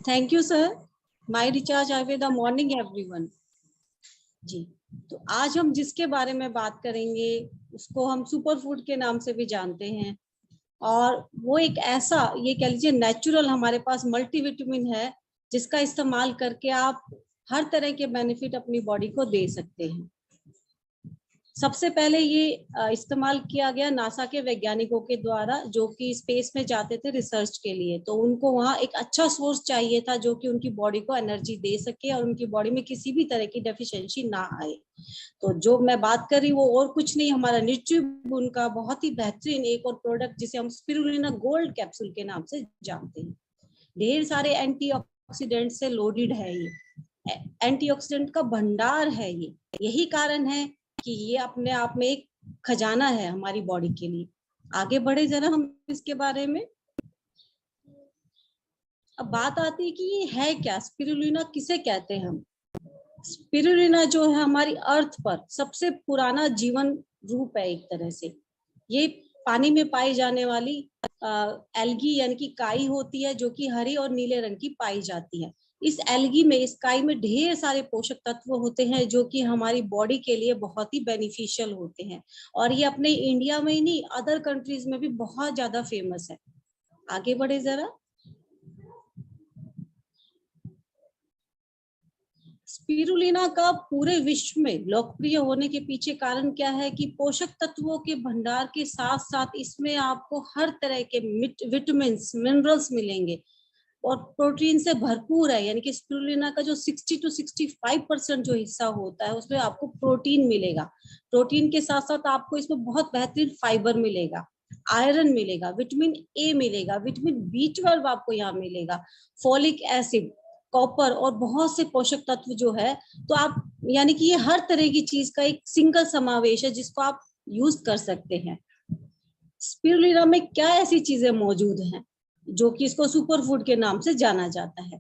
Thank you sir. My recharge Ayurveda morning everyone. जी, तो आज हम जिसके बारे में बात करेंगे उसको हम सुपर फूड के नाम से भी जानते हैं, और वो एक ऐसा, ये कह लीजिए नेचुरल हमारे पास मल्टीविटामिन है जिसका इस्तेमाल करके आप हर तरह के बेनिफिट अपनी बॉडी को दे सकते हैं। सबसे पहले ये इस्तेमाल किया गया नासा के वैज्ञानिकों के द्वारा, जो कि स्पेस में जाते थे रिसर्च के लिए। तो उनको वहाँ एक अच्छा सोर्स चाहिए था जो कि उनकी बॉडी को एनर्जी दे सके और उनकी बॉडी में किसी भी तरह की डेफिशिएंसी ना आए। तो जो मैं बात कर रही हूँ वो और कुछ नहीं, हमारा न्यूट्रीबून का बहुत ही बेहतरीन एक और प्रोडक्ट जिसे हम स्पिरुलिना गोल्ड कैप्सूल के नाम से जानते हैं। ढेर सारे एंटीऑक्सीडेंट से लोडेड है, ये एंटीऑक्सीडेंट का भंडार है। ये यही कारण है कि ये अपने आप में एक खजाना है हमारी बॉडी के लिए। आगे बढ़े जरा हम इसके बारे में। अब बात आती है कि ये है क्या, स्पिरुलिना किसे कहते हैं हम। स्पिरुलिना जो है हमारी अर्थ पर सबसे पुराना जीवन रूप है एक तरह से। ये पानी में पाई जाने वाली एल्गी यानी कि काई होती है, जो कि हरी और नीले रंग की पाई जाती है। इस एल्गी में, इस काई में ढेर सारे पोषक तत्व होते हैं जो कि हमारी बॉडी के लिए बहुत ही बेनिफिशियल होते हैं, और ये अपने इंडिया में ही नहीं, अदर कंट्रीज में भी बहुत ज्यादा फेमस है। आगे बढ़े जरा। स्पिरुलिना का पूरे विश्व में लोकप्रिय होने के पीछे कारण क्या है कि पोषक तत्वों के भंडार के साथ साथ इसमें आपको हर तरह के विटामिन मिनरल्स मिलेंगे और प्रोटीन से भरपूर है। यानी कि स्पिरुलिना का जो 60 to 65% जो हिस्सा होता है उसमें आपको प्रोटीन मिलेगा। प्रोटीन के साथ साथ आपको इसमें बहुत बेहतरीन फाइबर मिलेगा, आयरन मिलेगा, विटामिन ए मिलेगा, विटामिन B12 आपको यहाँ मिलेगा, फोलिक एसिड, कॉपर और बहुत से पोषक तत्व जो है। तो आप यानी कि ये हर तरह की चीज का एक सिंगल समावेश है जिसको आप यूज कर सकते हैं। स्पिरुलिना में क्या ऐसी चीजें मौजूद हैं जो कि इसको सुपर फूड के नाम से जाना जाता है।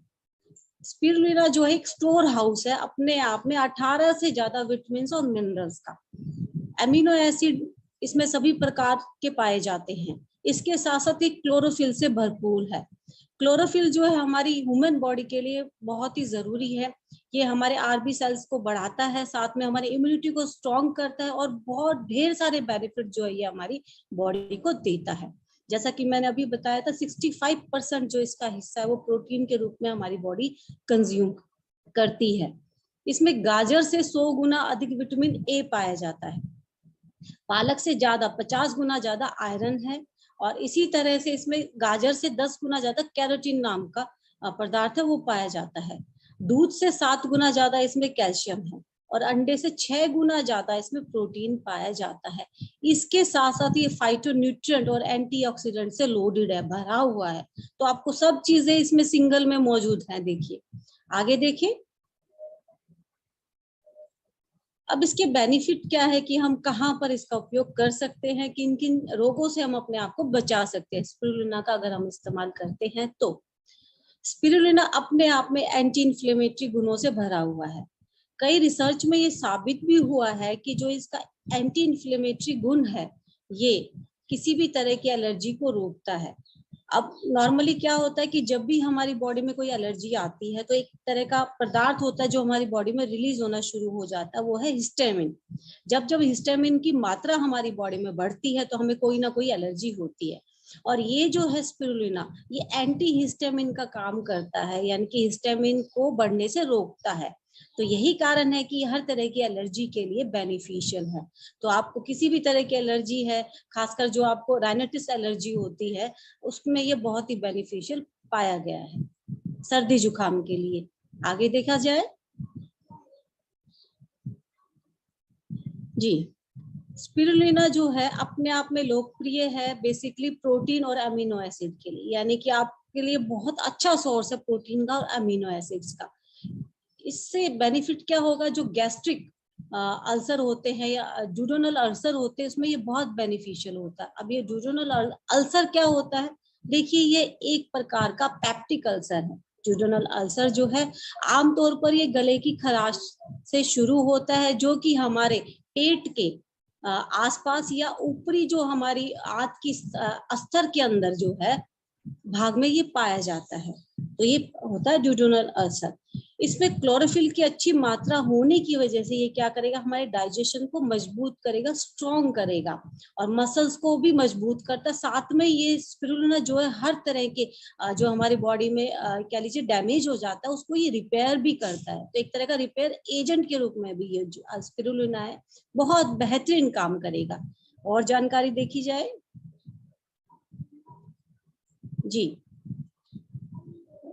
स्पिरुलिना जो है एक स्टोर हाउस है अपने आप में 18 से ज्यादा विटामिन और मिनरल्स का। एमिनो एसिड इसमें सभी प्रकार के पाए जाते हैं। इसके साथ साथ एक क्लोरोफिल से भरपूर है। क्लोरोफिल जो है हमारी ह्यूमन बॉडी के लिए बहुत ही जरूरी है। ये हमारे आरबी सेल्स को बढ़ाता है, साथ में हमारी इम्यूनिटी को स्ट्रॉन्ग करता है और बहुत ढेर सारे बेनिफिट जो है ये हमारी बॉडी को देता है। जैसा कि मैंने अभी बताया था 65% जो इसका हिस्सा है वो प्रोटीन के रूप में हमारी बॉडी कंज्यूम करती है। इसमें गाजर से 100 गुना अधिक विटामिन ए पाया जाता है। पालक से ज्यादा 50 गुना ज्यादा आयरन है, और इसी तरह से इसमें गाजर से 10 गुना ज्यादा कैरोटीन नाम का पदार्थ है वो पाया जाता है। दूध से 7 गुना ज्यादा इसमें कैल्शियम है, और अंडे से 6 गुना ज्यादा इसमें प्रोटीन पाया जाता है। इसके साथ साथ ये फाइटोन्यूट्रिएंट और एंटीऑक्सीडेंट से लोडेड है, भरा हुआ है। तो आपको सब चीजें इसमें सिंगल में मौजूद है। देखिए, आगे देखिए। अब इसके बेनिफिट क्या है कि हम कहाँ पर इसका उपयोग कर सकते हैं, किन किन रोगों से हम अपने आप को बचा सकते हैं स्पिरुलिना का अगर हम इस्तेमाल करते हैं तो। स्पिरुलिना अपने आप में एंटी इन्फ्लेमेटरी गुणों से भरा हुआ है। कई रिसर्च में ये साबित भी हुआ है कि जो इसका एंटी इन्फ्लेमेटरी गुण है ये किसी भी तरह की एलर्जी को रोकता है। अब नॉर्मली क्या होता है कि जब भी हमारी बॉडी में कोई एलर्जी आती है तो एक तरह का पदार्थ होता है जो हमारी बॉडी में रिलीज होना शुरू हो जाता है, वो है हिस्टामिन। जब जब हिस्टामिन की मात्रा हमारी बॉडी में बढ़ती है तो हमें कोई ना कोई एलर्जी होती है, और ये जो है स्पिरुलिना ये एंटी हिस्टामिन का काम करता है, यानी कि हिस्टामिन को बढ़ने से रोकता है। तो यही कारण है कि हर तरह की एलर्जी के लिए बेनिफिशियल है। तो आपको किसी भी तरह की एलर्जी है, खासकर जो आपको राइनाइटिस एलर्जी होती है, उसमें ये बहुत ही बेनिफिशियल पाया गया है सर्दी जुकाम के लिए। आगे देखा जाए जी। स्पिरुलिना जो है अपने आप में लोकप्रिय है बेसिकली प्रोटीन और अमीनो एसिड के लिए, यानी कि आपके लिए बहुत अच्छा सोर्स है प्रोटीन का और अमीनो एसिड्स का। इससे बेनिफिट क्या होगा, जो गैस्ट्रिक अल्सर होते हैं या ड्यूडेनल अल्सर होते हैं उसमें ये बहुत बेनिफिशियल होता है। अब ये ड्यूडेनल अल्सर क्या होता है, देखिए ये एक प्रकार का पेप्टिक अल्सर है। ड्यूडेनल अल्सर जो है आमतौर पर ये गले की खराश से शुरू होता है, जो कि हमारे पेट के आसपास या ऊपरी जो हमारी आंत की अस्तर के अंदर जो है भाग में ये पाया जाता है। तो ये होता है ड्यूडेनल अल्सर। इसमें क्लोरोफिल की अच्छी मात्रा होने की वजह से ये क्या करेगा, हमारे डाइजेशन को मजबूत करेगा, स्ट्रॉन्ग करेगा और मसल्स को भी मजबूत करता है। साथ में ये स्पिरुलिना जो है हर तरह के जो हमारी बॉडी में कह लीजिए डैमेज हो जाता है उसको ये रिपेयर भी करता है। तो एक तरह का रिपेयर एजेंट के रूप में भी ये जो स्पिरुलिना है बहुत बेहतरीन काम करेगा। और जानकारी देखी जाए जी,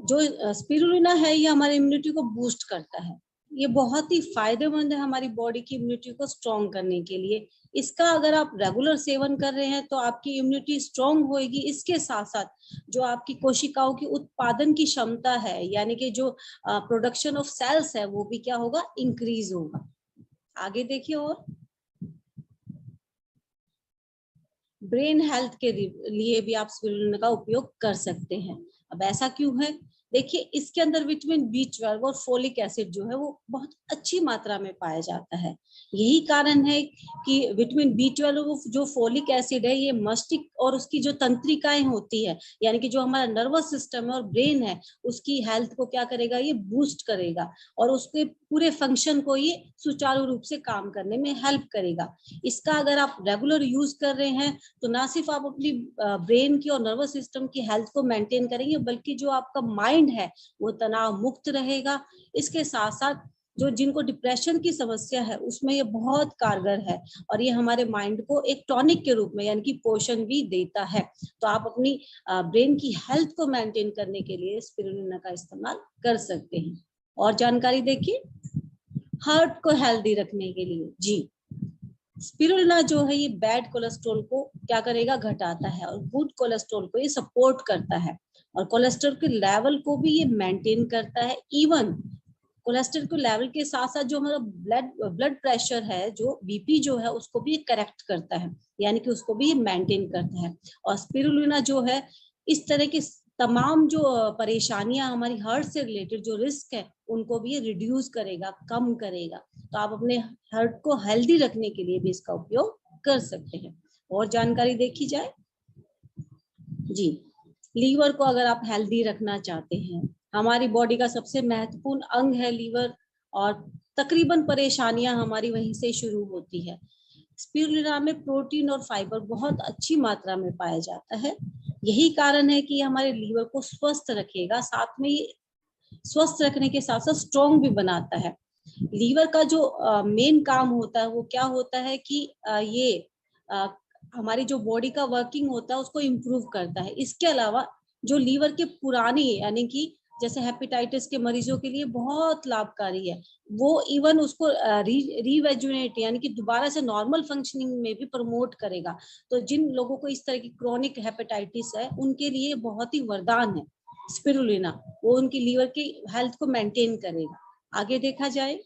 जो स्पिरुलिना है ये हमारी इम्यूनिटी को बूस्ट करता है। ये बहुत ही फायदेमंद है हमारी बॉडी की इम्यूनिटी को स्ट्रॉन्ग करने के लिए। इसका अगर आप रेगुलर सेवन कर रहे हैं तो आपकी इम्यूनिटी स्ट्रॉन्ग होगी। इसके साथ साथ जो आपकी कोशिकाओं की उत्पादन की क्षमता है, यानी कि जो प्रोडक्शन ऑफ सेल्स है, वो भी क्या होगा, इंक्रीज होगा। आगे देखिए, और ब्रेन हेल्थ के लिए भी आप स्पिरुलिना का उपयोग कर सकते हैं। अब ऐसा क्यों है, देखिए इसके अंदर विटामिन B12 और फोलिक एसिड जो है वो बहुत अच्छी मात्रा में पाया जाता है। यही कारण है कि विटामिन B12 जो फोलिक एसिड है ये मस्तिष्क और उसकी जो तंत्रिकाएं होती है, यानी कि जो हमारा नर्वस सिस्टम है और ब्रेन है, उसकी हेल्थ को क्या करेगा, ये बूस्ट करेगा और उसके पूरे फंक्शन को ये सुचारू रूप से काम करने में हेल्प करेगा। इसका अगर आप रेगुलर यूज कर रहे हैं तो ना सिर्फ आप अपनी ब्रेन की और नर्वस सिस्टम की हेल्थ को मेंटेन करेंगे, बल्कि जो आपका माइंड है वो तनाव मुक्त रहेगा। इसके साथ साथ जो जिनको डिप्रेशन की समस्या है उसमें ये बहुत कारगर है और ये हमारे माइंड को एक टॉनिक के रूप में यानी कि पोषण भी देता है। तो आप अपनी ब्रेन की हेल्थ को मेंटेन करने के लिए स्पिरुलिना का इस्तेमाल कर सकते हैं। और जानकारी देखिए, हार्ट को हेल्दी रखने के लिए जी, स्पिरुलिना जो है ये बैड कोलेस्ट्रॉल को क्या करेगा, घटाता है और गुड कोलेस्ट्रॉल को ये सपोर्ट करता है और कोलेस्ट्रॉल के लेवल को भी ये मेंटेन करता है। इवन कोलेस्ट्रॉल के लेवल के साथ साथ जो हमारा ब्लड प्रेशर है, जो बीपी जो है, उसको भी करेक्ट करता है, यानी कि उसको भी मेंटेन करता है। और स्पिरुलिना जो है इस तरह की तमाम जो परेशानियां हमारी हार्ट से रिलेटेड जो रिस्क है उनको भी ये रिड्यूस करेगा, कम करेगा। तो आप अपने हार्ट को हेल्दी रखने के लिए भी इसका उपयोग कर सकते हैं। और जानकारी देखी जाए जी, लीवर को अगर आप हेल्दी रखना चाहते हैं, हमारी बॉडी का सबसे महत्वपूर्ण अंग है लीवर और तकरीबन परेशानियां हमारी वहीं से शुरू होती है। स्पिरुलिना में प्रोटीन और फाइबर बहुत अच्छी मात्रा में पाया जाता है। यही कारण है कि हमारे लीवर को स्वस्थ रखेगा, साथ में ये स्वस्थ रखने के साथ साथ स्ट्रॉन्ग भी बनाता है। लीवर का जो मेन काम होता है वो क्या होता है कि ये हमारी जो बॉडी का वर्किंग होता है उसको इम्प्रूव करता है। इसके अलावा जो लीवर के पुरानी यानी कि जैसे हेपेटाइटिस के मरीजों के लिए बहुत लाभकारी है, वो इवन उसको रीवेजुनेट यानी कि दोबारा से नॉर्मल फंक्शनिंग में भी प्रमोट करेगा। तो जिन लोगों को इस तरह की क्रोनिक हेपेटाइटिस है उनके लिए बहुत ही वरदान है स्पिरुलिना, वो उनकी लीवर की हेल्थ को मेंटेन करेगा। आगे देखा जाए,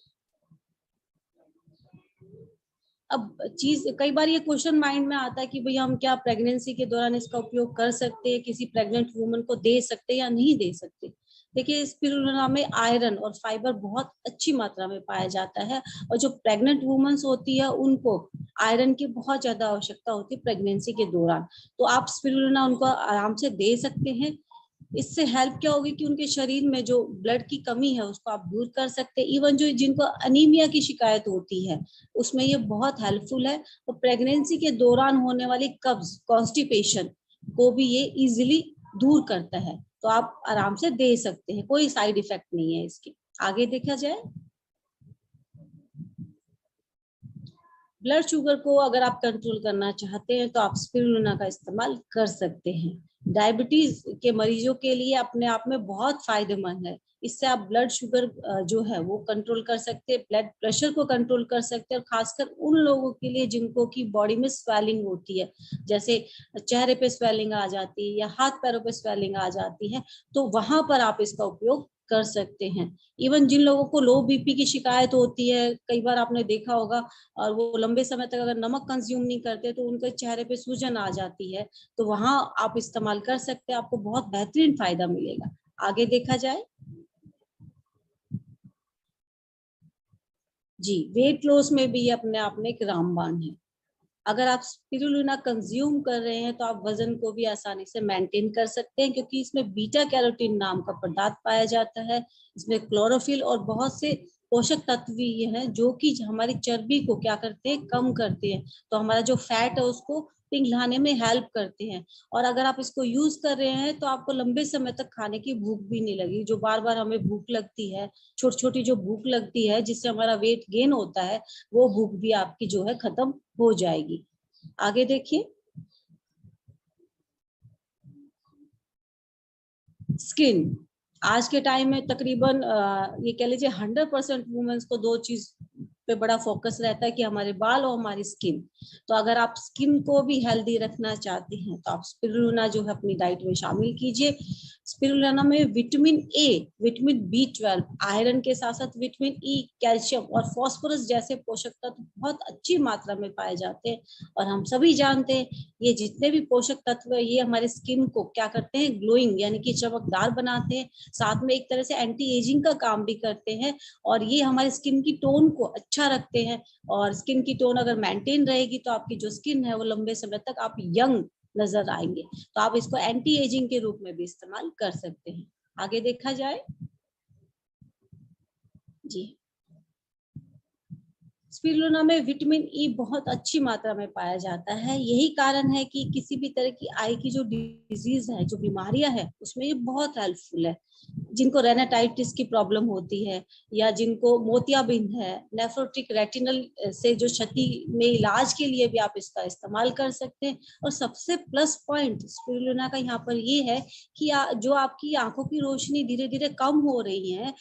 अब चीज कई बार ये क्वेश्चन माइंड में आता है कि भैया हम क्या प्रेगनेंसी के दौरान इसका उपयोग कर सकते हैं, किसी प्रेग्नेंट वुमन को दे सकते हैं या नहीं दे सकते। देखिए स्पिरुलिना में आयरन और फाइबर बहुत अच्छी मात्रा में पाया जाता है और जो प्रेग्नेंट वुमेन्स होती है उनको आयरन की बहुत ज्यादा आवश्यकता होती है प्रेगनेंसी के दौरान। तो आप स्पिरुलिना उनको आराम से दे सकते हैं। इससे हेल्प क्या होगी कि उनके शरीर में जो ब्लड की कमी है उसको आप दूर कर सकते हैं। इवन जो जिनको अनीमिया की शिकायत होती है उसमें ये बहुत हेल्पफुल है। और प्रेगनेंसी के दौरान होने वाली कब्ज, कॉन्स्टिपेशन को भी ये इजीली दूर करता है। तो आप आराम से दे सकते हैं, कोई साइड इफेक्ट नहीं है इसके। आगे देखा जाए, ब्लड शुगर को अगर आप कंट्रोल करना चाहते हैं तो आप स्पिरुलिना का इस्तेमाल कर सकते हैं। डायबिटीज के मरीजों के लिए अपने आप में बहुत फायदेमंद है। इससे आप ब्लड शुगर जो है वो कंट्रोल कर सकते हैं, ब्लड प्रेशर को कंट्रोल कर सकते हैं और खासकर उन लोगों के लिए जिनको की बॉडी में स्वेलिंग होती है, जैसे चेहरे पे स्वेलिंग आ जाती है या हाथ पैरों पे स्वेलिंग आ जाती है, तो वहां पर आप इसका उपयोग कर सकते हैं। इवन जिन लोगों को लो बीपी की शिकायत होती है, कई बार आपने देखा होगा, और वो लंबे समय तक अगर नमक कंज्यूम नहीं करते तो उनके चेहरे पे सूजन आ जाती है, तो वहां आप इस्तेमाल कर सकते हैं, आपको बहुत बेहतरीन फायदा मिलेगा। आगे देखा जाए जी, वेट लॉस में भी ये अपने आप में एक रामबाण है। अगर आप स्पिरुलिना कंज्यूम कर रहे हैं तो आप वजन को भी आसानी से मेंटेन कर सकते हैं, क्योंकि इसमें बीटा कैरोटीन नाम का पदार्थ पाया जाता है। इसमें क्लोरोफिल और बहुत से पोषक तत्व भी हैं जो कि हमारी चर्बी को क्या करते हैं, कम करते हैं। तो हमारा जो फैट है उसको पिघलाने में हेल्प करते हैं। और अगर आप इसको यूज कर रहे हैं तो आपको लंबे समय तक खाने की भूख भी नहीं लगी। जो बार बार हमें भूख लगती है, छोटी छोटी जो भूख लगती है जिससे हमारा वेट गेन होता है, वो भूख भी आपकी जो है खत्म हो जाएगी। आगे देखिए, स्किन। आज के टाइम में तकरीबन ये कह लीजिए 100% वुमेन्स को दो चीज पे बड़ा फोकस रहता है कि हमारे बाल और हमारी स्किन। तो अगर आप स्किन को भी हेल्दी रखना चाहते हैं तो आप स्पिरुलिना जो है अपनी डाइट में शामिल कीजिए। स्पिरुलिना में vitamin A, vitamin B12, iron के साथ साथ विटामिन ई, कैल्शियम और फास्फोरस जैसे पोषक तत्व बहुत अच्छी मात्रा में पाए जाते हैं। और हम सभी जानते हैं ये जितने भी पोषक तत्व है ये हमारे स्किन को क्या करते हैं, ग्लोइंग यानी कि चमकदार बनाते हैं। साथ में एक तरह से एंटी एजिंग का काम भी करते हैं और ये हमारे स्किन की टोन को अच्छा रखते हैं। और स्किन की टोन अगर मेंटेन रहेगी तो आपकी जो स्किन है वो लंबे समय तक आप यंग नजर आएंगे। तो आप इसको एंटी एजिंग के रूप में भी इस्तेमाल कर सकते हैं। आगे देखा जाए जी, स्पिरुलिना में विटामिन ई बहुत अच्छी मात्रा में पाया जाता है। यही कारण है कि किसी भी तरह की आई की जो डिजीज है, जो बीमारियां है, उसमें ये बहुत हेल्पफुल है। जिनको रेनाटाइटिस की प्रॉब्लम होती है या जिनको मोतियाबिंद है, नेफ्रोटिक रेटिनल से जो क्षति में इलाज के लिए भी आप इसका इस्तेमाल कर सकते हैं। और सबसे प्लस पॉइंट स्पिरुलिना का यहाँ पर ये है कि जो आपकी आंखों की रोशनी धीरे धीरे कम हो रही है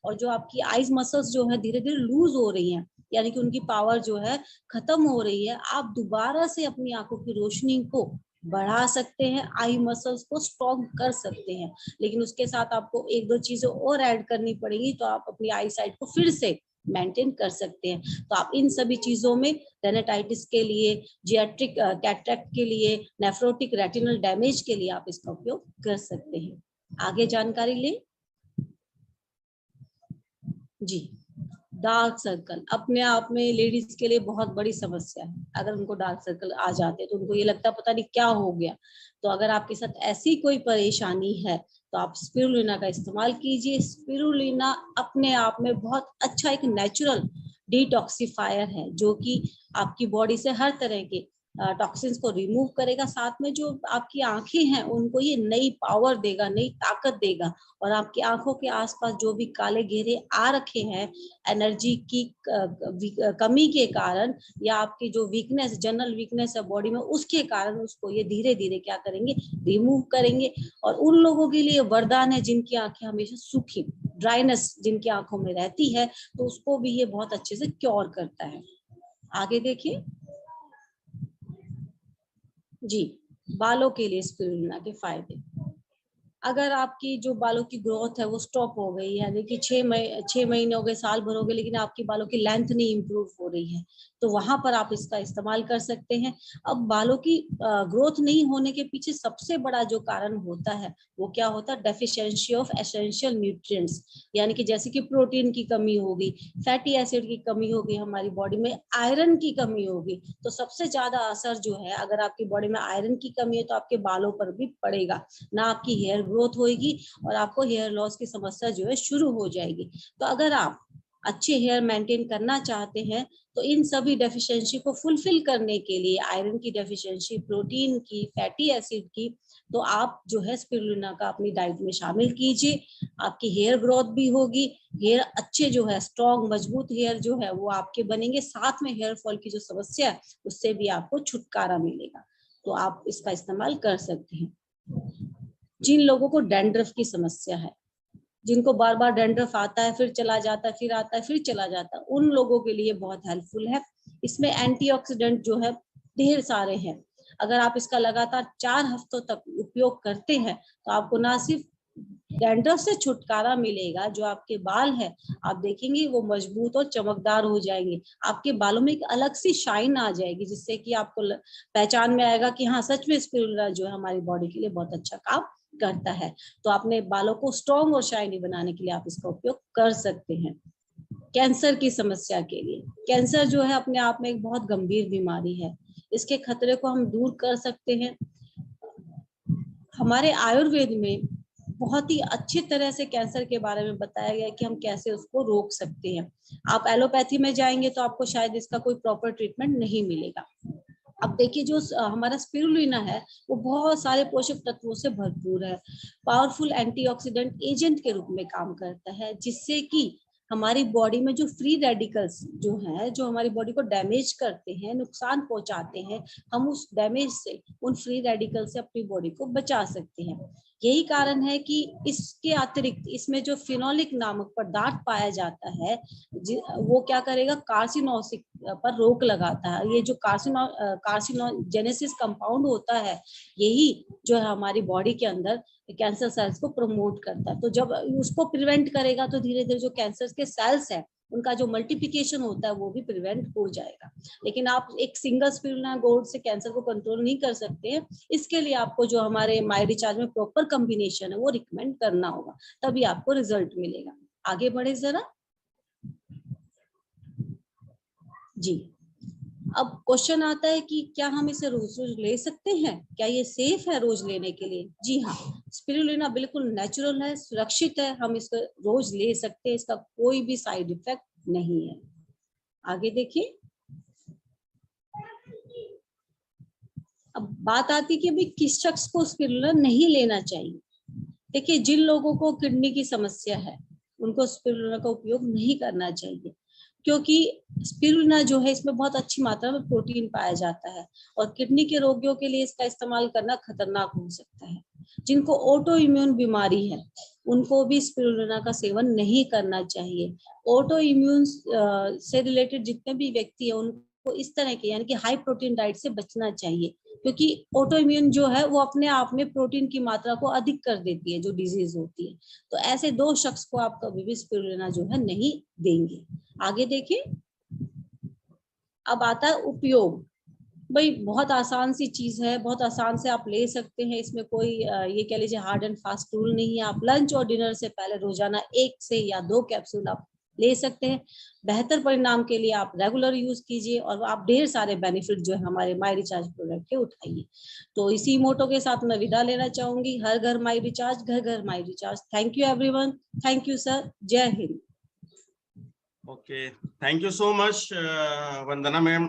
और जो आपकी आईज मसल्स जो है धीरे धीरे लूज हो रही हैं, यानी कि उनकी पावर जो है खत्म हो रही है, आप दोबारा से अपनी आंखों की रोशनी को बढ़ा सकते हैं, आई मसल्स को स्ट्रॉन्ग कर सकते हैं। लेकिन उसके साथ आपको एक दो चीजें और ऐड करनी पड़ेगी तो आप अपनी आई साइट को फिर से मेंटेन कर सकते हैं। तो आप इन सभी चीजों में रेनाटाइटिस के लिए, जियाट्रिक कैटरेक्ट के लिए, नेफ्रोटिक रेटिनल डैमेज के लिए आप इसका उपयोग कर सकते हैं। आगे जानकारी ले जी। डार्क सर्कल अपने आप में लेडीज के लिए बहुत बड़ी समस्या है। अगर उनको डार्क सर्कल आ जाते हैं तो उनको ये लगता है पता नहीं क्या हो गया। तो अगर आपके साथ ऐसी कोई परेशानी है तो आप स्पिरुलिना का इस्तेमाल कीजिए। स्पिरुलिना अपने आप में बहुत अच्छा एक नेचुरल डिटॉक्सिफायर है जो कि आपकी बॉडी से हर तरह के टॉक्सिन्स को रिमूव करेगा। साथ में जो आपकी आंखें हैं उनको ये नई पावर देगा, नई ताकत देगा। और आपकी आंखों के आसपास जो भी काले घेरे आ रखे हैं एनर्जी की कमी के कारण या आपकी जो वीकनेस, जनरल वीकनेस है बॉडी में, उसके कारण उसको ये धीरे धीरे क्या करेंगे, रिमूव करेंगे। और उन लोगों के लिए वरदान है जिनकी आंखें हमेशा सूखी, ड्राइनेस जिनकी आंखों में रहती है, तो उसको भी ये बहुत अच्छे से क्योर करता है। आगे देखिए जी, बालों के लिए स्पिरुलिना के फायदे। अगर आपकी जो बालों की ग्रोथ है वो स्टॉप हो गई, यानी कि 6 महीने हो गए, साल भर हो गए, लेकिन आपकी बालों की लेंथ नहीं इम्प्रूव हो रही है, तो वहां पर आप इसका इस्तेमाल कर सकते हैं। अब बालों की ग्रोथ नहीं होने के पीछे सबसे बड़ा जो कारण होता है वो क्या होता है, डेफिशिएंसी ऑफ एसेंशियल न्यूट्रिएंट्स, यानी कि जैसे कि प्रोटीन की कमी होगी, फैटी एसिड की कमी होगी, हमारी बॉडी में आयरन की कमी होगी। तो सबसे ज्यादा असर जो है, अगर आपकी बॉडी में आयरन की कमी है तो आपके बालों पर भी पड़ेगा, ना आपकी हेयर ग्रोथ होगी और आपको हेयर लॉस की समस्या जो है शुरू हो जाएगी। तो अगर आप अच्छे हेयर मेंटेन करना चाहते हैं तो इन सभी डेफिशिएंसी को फुलफिल करने के लिए, आयरन की डेफिशिएंसी, प्रोटीन की, फैटी एसिड की, तो आप जो है स्पिरुलिना का अपनी डाइट में शामिल कीजिए। आपकी हेयर ग्रोथ भी होगी, हेयर अच्छे जो है स्ट्रॉन्ग मजबूत हेयर जो है वो आपके बनेंगे। साथ में हेयर फॉल की जो समस्या है उससे भी आपको छुटकारा मिलेगा। तो आप इसका इस्तेमाल कर सकते हैं। जिन लोगों को डैंड्रफ की समस्या है, जिनको बार बार डैंड्रफ आता है, फिर चला जाता है, फिर आता है, फिर चला जाता है, उन लोगों के लिए बहुत हेल्पफुल है। इसमें एंटीऑक्सीडेंट जो है ढेर सारे हैं। अगर आप इसका लगातार 4 हफ्तों तक उपयोग करते हैं तो आपको ना सिर्फ डैंड्रफ से छुटकारा मिलेगा, जो आपके बाल है आप देखेंगे वो मजबूत और चमकदार हो जाएंगे। आपके बालों में एक अलग सी शाइन आ जाएगी जिससे कि आपको पहचान में आएगा कि हाँ सच में स्पिरुलिना जो है हमारी बॉडी के लिए बहुत अच्छा काम करता है। तो अपने बालों को स्ट्रॉन्ग और शाइनी बनाने के लिए आप इसका उपयोग कर सकते हैं। कैंसर की समस्या के लिए, कैंसर जो है अपने आप में एक बहुत गंभीर बीमारी है। इसके खतरे को हम दूर कर सकते हैं। हमारे आयुर्वेद में बहुत ही अच्छी तरह से कैंसर के बारे में बताया गया है कि हम कैसे उसको रोक सकते हैं। आप एलोपैथी में जाएंगे तो आपको शायद इसका कोई प्रॉपर ट्रीटमेंट नहीं मिलेगा। अब देखिए जो हमारा स्पिरुलिना है वो बहुत सारे पोषक तत्वों से भरपूर है, पावरफुल एंटीऑक्सीडेंट एजेंट के रूप में काम करता है, जिससे कि हमारी बॉडी में जो फ्री रेडिकल्स जो है, जो हमारी बॉडी को डैमेज करते हैं, नुकसान पहुंचाते हैं, हम उस डैमेज से, उन फ्री रेडिकल से अपनी बॉडी को बचा सकते हैं। यही कारण है कि इसके अतिरिक्त इसमें जो फिनोलिक नामक पदार्थ पाया जाता है वो क्या करेगा, कार्सिनोसिस पर रोक लगाता है। ये जो कार्सिनोजेनेसिस कंपाउंड होता है, यही जो है हमारी बॉडी के अंदर कैंसर सेल्स को प्रमोट करता है। तो जब उसको प्रिवेंट करेगा तो धीरे धीरे जो कैंसर के सेल्स है उनका जो मल्टीप्लिकेशन होता है वो भी प्रिवेंट हो जाएगा। लेकिन आप एक सिंगल स्पिरुलिना गोल्ड से कैंसर को कंट्रोल नहीं कर सकते हैं। इसके लिए आपको जो हमारे माई रिचार्ज में प्रॉपर कॉम्बिनेशन है वो रिकमेंड करना होगा, तभी आपको रिजल्ट मिलेगा। आगे बढ़े जरा जी। अब क्वेश्चन आता है कि क्या हम इसे रोज रोज ले सकते हैं, क्या ये सेफ है रोज लेने के लिए? जी हाँ, स्पिरुलिना बिल्कुल नेचुरल है, सुरक्षित है, हम इसको रोज ले सकते हैं, इसका कोई भी साइड इफेक्ट नहीं है। आगे देखिए। अब बात आती है कि भाई किस शख्स को स्पिरुलिना नहीं लेना चाहिए। देखिए, जिन लोगों को किडनी की समस्या है उनको स्पिरुलिना का उपयोग नहीं करना चाहिए, क्योंकि स्पिरुलिना जो है इसमें बहुत अच्छी मात्रा में प्रोटीन पाया जाता है और किडनी के रोगियों के लिए इसका इस्तेमाल करना खतरनाक हो सकता है। जिनको ऑटो इम्यून बीमारी है उनको भी स्पिरुलिना का सेवन नहीं करना चाहिए। ऑटो इम्यून से रिलेटेड जितने भी व्यक्ति है उनको इस तरह के यानी कि हाई प्रोटीन डाइट से बचना चाहिए, क्योंकि ऑटो इम्यून जो है वो अपने आप में प्रोटीन की मात्रा को अधिक कर देती है जो डिजीज होती है। तो ऐसे दो शख्स को आप कभी भी स्पिरुलिना जो है नहीं देंगे। आगे देखिए। अब आता है उपयोग। भाई बहुत आसान सी चीज है, बहुत आसान से आप ले सकते हैं, इसमें कोई ये कह लीजिए हार्ड एंड फास्ट रूल नहीं है। आप लंच और डिनर से पहले रोजाना 1 से या 2 कैप्सूल आप ले सकते हैं। बेहतर परिणाम के लिए आप रेगुलर यूज कीजिए और आप ढेर सारे बेनिफिट जो है हमारे माई रिचार्ज प्रोडक्ट के उठाइए। तो इसी मोटो के साथ मैं विदा लेना चाहूंगी। हर घर माई रिचार्ज, घर घर my recharge. Thank you everyone. Thank you sir. जय हिंद। Okay, thank you so much Vandana ma'am.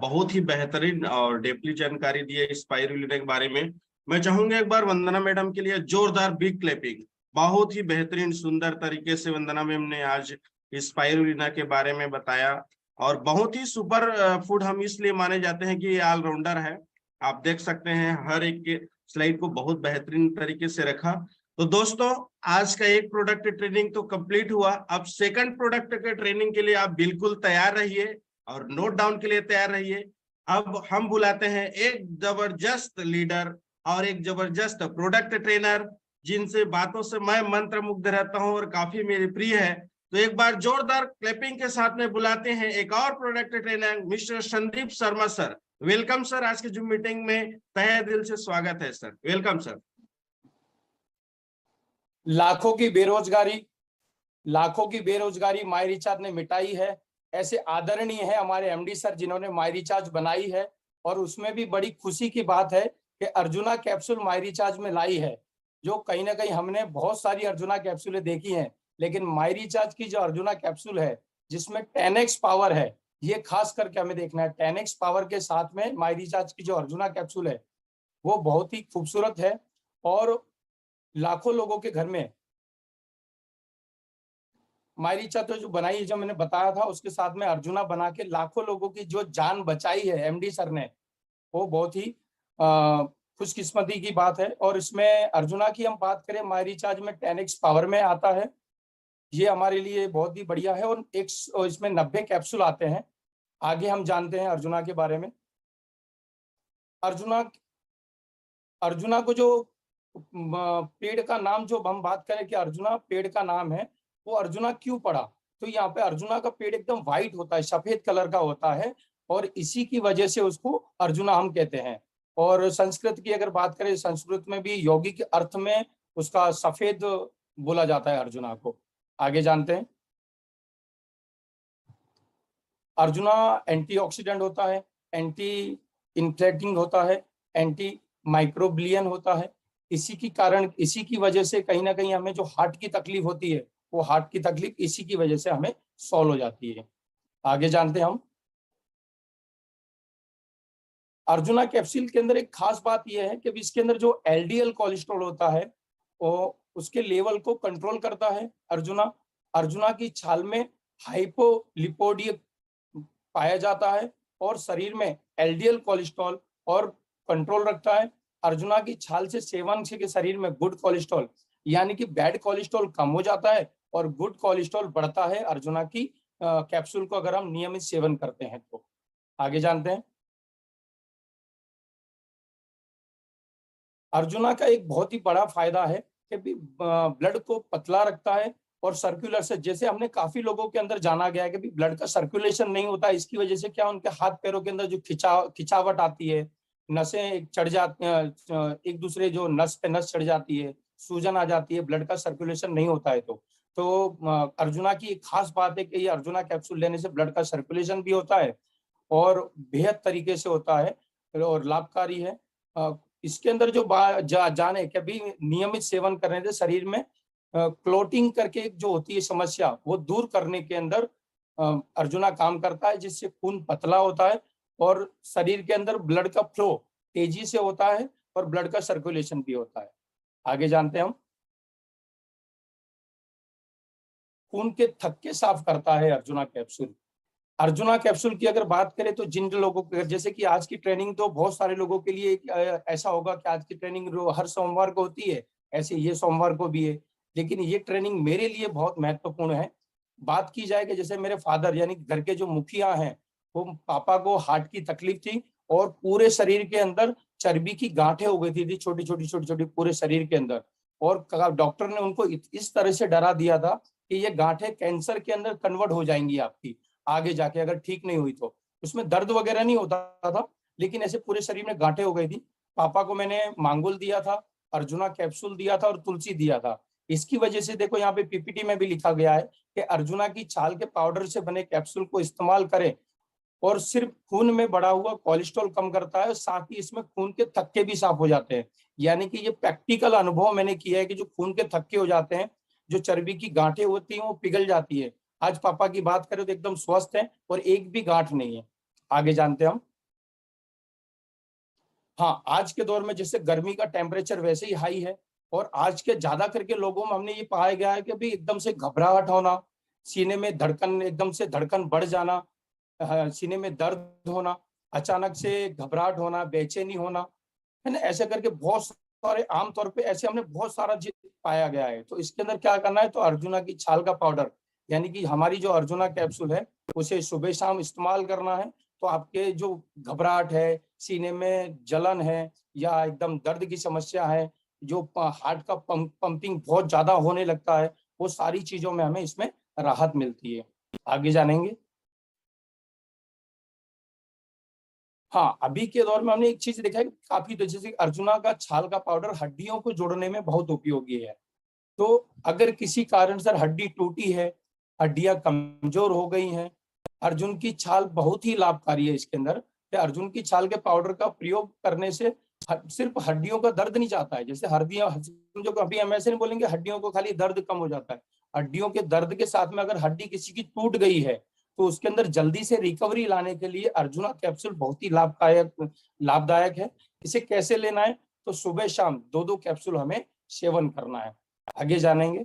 बहुत ही बेहतरीन और डीपली जानकारी दी है स्पाइरुलिना के बारे में। मैं चाहूंगा एक बार वंदना मैडम के लिए जोरदार बिग क्लैपिंग। बहुत ही बेहतरीन सुंदर तरीके से वंदना मैम ने आज स्पाइरुलिना के बारे में बताया और बहुत ही सुपर फूड हम इसलिए माने जाते हैं कि ये ऑलराउंडर है। आप देख सकते हैं हर एक स्लाइड को बहुत बेहतरीन तरीके से रखा। तो दोस्तों, आज का एक प्रोडक्ट ट्रेनिंग तो कंप्लीट हुआ। अब सेकंड प्रोडक्ट के ट्रेनिंग के लिए आप बिल्कुल तैयार रहिए और नोट डाउन के लिए तैयार रहिए। अब हम बुलाते हैं एक जबरदस्त लीडर और एक जबरदस्त प्रोडक्ट ट्रेनर, जिनसे बातों से मैं मंत्रमुग्ध रहता हूं और काफी मेरी प्रिय है। तो एक बार जोरदार क्लैपिंग के साथ में बुलाते हैं एक और product trainer mister Sandeep Sharma sir. Welcome sir, आज की जूम मीटिंग में तहे दिल से स्वागत है सर। Welcome sir. लाखों की बेरोजगारी माई रिचार्ज ने मिटाई है। ऐसे आदरणीय है हमारे एमडी सर जिन्होंने माई रिचार्ज बनाई है। और उसमें भी बड़ी खुशी की बात है कि अर्जुना कैप्सूल माई रिचार्ज में लाई है, जो कहीं ना कहीं हमने बहुत सारी अर्जुना कैप्सूलें देखी हैं, लेकिन माई रिचार्ज की जो अर्जुना कैप्सूल है जिसमें 10x पावर है, ये खास करके हमें देखना है। 10x पावर के साथ में माई रिचार्ज की जो अर्जुना कैप्सूल है वो बहुत ही खूबसूरत है और लाखों लोगों के घर में माई रिचार्ज जो बनाई है, जो मैंने बताया था, उसके साथ में अर्जुना बना के लाखों लोगों की जो जान बचाई है एमडी सर ने, वो बहुत ही खुशकिस्मती की बात है। और इसमें अर्जुना की हम बात करें, माई रिचार्ज में 10x पावर में आता है, ये हमारे लिए बहुत ही बढ़िया है। और इसमें 90 कैप्सूल आते हैं। आगे हम जानते हैं अर्जुना के बारे में। अर्जुना को जो पेड़ का नाम, जो हम बात करें कि अर्जुना पेड़ का नाम है, वो अर्जुना क्यों पड़ा, तो यहाँ पे अर्जुना का पेड़ एकदम व्हाइट होता है, सफेद कलर का होता है, और इसी की वजह से उसको अर्जुना हम कहते हैं। और संस्कृत की अगर बात करें, संस्कृत में भी यौगिक अर्थ में उसका सफेद बोला जाता है अर्जुना को। आगे जानते हैं। अर्जुना एंटीऑक्सीडेंट होता है, एंटी इन्फ्लेटिंग होता है, एंटी माइक्रोबिलियन होता है। इसी की वजह से कहीं ना कहीं हमें जो हार्ट की तकलीफ होती है, वो हार्ट की तकलीफ इसी की वजह से हमें सॉल्व हो जाती है। आगे जानते हैं हम। अर्जुना कैप्सूल के अंदर एक खास बात यह है कि इसके अंदर जो एलडीएल कोलेस्ट्रॉल होता है वो उसके लेवल को कंट्रोल करता है। अर्जुना की छाल में हाइपोलिपोडिया पाया जाता है और शरीर में एलडीएल कोलेस्ट्रॉल और कंट्रोल रखता है। अर्जुना की छाल से सेवन से के शरीर में गुड कोलेस्ट्रॉल यानी कि बैड कोलेस्ट्रॉल कम हो जाता है और गुड कोलेस्ट्रॉल बढ़ता है अर्जुना की कैप्सूल को अगर हम नियमित सेवन करते हैं तो। आगे जानते हैं। अर्जुना का एक बहुत ही बड़ा फायदा है कि ब्लड को पतला रखता है और सर्कुलर से, जैसे हमने काफी लोगों के अंदर जाना गया है कि ब्लड का सर्कुलेशन नहीं होता, इसकी वजह से क्या उनके हाथ पैरों के अंदर जो खिंचावट आती है, नसें चढ़ जाती हैं, एक दूसरे जो नस पे नस चढ़ जाती है, सूजन आ जाती है, ब्लड का सर्कुलेशन नहीं होता है। तो अर्जुना की एक खास बात है कि ये अर्जुना कैप्सूल लेने से ब्लड का सर्कुलेशन भी होता है और बेहद तरीके से होता है और लाभकारी है। इसके अंदर जो जाने कि अभी नियमित सेवन करने से शरीर में क्लोटिंग करके जो होती है समस्या, वो दूर करने के अंदर अर्जुना काम करता है, जिससे खून पतला होता है और शरीर के अंदर ब्लड का फ्लो तेजी से होता है और ब्लड का सर्कुलेशन भी होता है। आगे जानते हैं हम। खून के थक्के साफ करता है अर्जुना कैप्सूल। अर्जुना कैप्सूल की अगर बात करें तो जिन लोगों को, जैसे कि आज की ट्रेनिंग तो बहुत सारे लोगों के लिए ऐसा होगा कि आज की ट्रेनिंग हर सोमवार को होती है, ऐसे ये सोमवार को भी है, लेकिन ये ट्रेनिंग मेरे लिए बहुत महत्वपूर्ण है। बात की जाए कि जैसे मेरे फादर यानी घर के जो मुखिया हैं, वो पापा को हार्ट की तकलीफ थी और पूरे शरीर के अंदर चर्बी की गांठें हो गई थी, छोटी छोटी पूरे शरीर के अंदर, और डॉक्टर ने उनको इस तरह से डरा दिया था कि ये गांठें कैंसर के अंदर कन्वर्ट हो जाएंगी आपकी आगे जाके अगर ठीक नहीं हुई तो। उसमें दर्द वगैरह नहीं होता था, लेकिन ऐसे पूरे शरीर में गांठें हो गई थी। पापा को मैंने मांगुल दिया था, अर्जुना कैप्सूल दिया था और तुलसी दिया था। इसकी वजह से देखो यहाँ पे पीपीटी में भी लिखा गया है कि अर्जुना की छाल के पाउडर से बने कैप्सूल को इस्तेमाल करें और सिर्फ खून में बढ़ा हुआ कोलेस्ट्रॉल कम करता है, साथ ही इसमें खून के थक्के भी साफ हो जाते हैं। यानी कि ये प्रैक्टिकल अनुभव मैंने किया है कि जो खून के थक्के हो जाते हैं, जो चर्बी की गांठें होती हैं वो पिघल जाती है। आज पापा की बात करें तो एकदम स्वस्थ है और एक भी गांठ नहीं है। आगे जानते हैं हम। हाँ, आज के दौर में जैसे गर्मी का टेम्परेचर वैसे ही हाई है और आज के ज्यादा करके लोगों में हमने ये पाया गया है कि अभी एकदम से घबराहट होना, सीने में धड़कन एकदम से धड़कन बढ़ जाना, सीने में दर्द होना, अचानक से घबराहट होना, बेचैनी होना, है ना, ऐसे करके बहुत सारे आमतौर पे ऐसे हमने बहुत सारा पाया गया है। तो इसके अंदर क्या करना है, तो अर्जुना की छाल का पाउडर यानी कि हमारी जो अर्जुना कैप्सूल है उसे सुबह शाम इस्तेमाल करना है। तो आपके जो घबराहट है, सीने में जलन है या एकदम दर्द की समस्या है, जो हार्ट का पंपिंग बहुत ज्यादा होने लगता है, वो सारी चीजों में हमें इसमें राहत मिलती है। आगे जानेंगे। हाँ, अभी के दौर में हमने एक चीज देखा है काफी, तो जैसे अर्जुना का छाल का पाउडर हड्डियों को जोड़ने में बहुत उपयोगी है। तो अगर किसी कारण से हड्डी टूटी है, हड्डियां कमजोर हो गई हैं, अर्जुन की छाल बहुत ही लाभकारी है इसके अंदर। कि अर्जुन की छाल के पाउडर का प्रयोग करने से सिर्फ हड्डियों का दर्द नहीं जाता है, जैसे हड्डियां जो अभी हम ऐसे नहीं बोलेंगे हड्डियों को खाली दर्द कम हो जाता है, हड्डियों के दर्द के साथ में अगर हड्डी किसी की टूट गई है तो उसके अंदर जल्दी से रिकवरी लाने के लिए अर्जुना कैप्सूल बहुत ही लाभदायक है। इसे कैसे लेना है, तो सुबह शाम 2-2 कैप्सूल हमें सेवन करना है। आगे जानेंगे।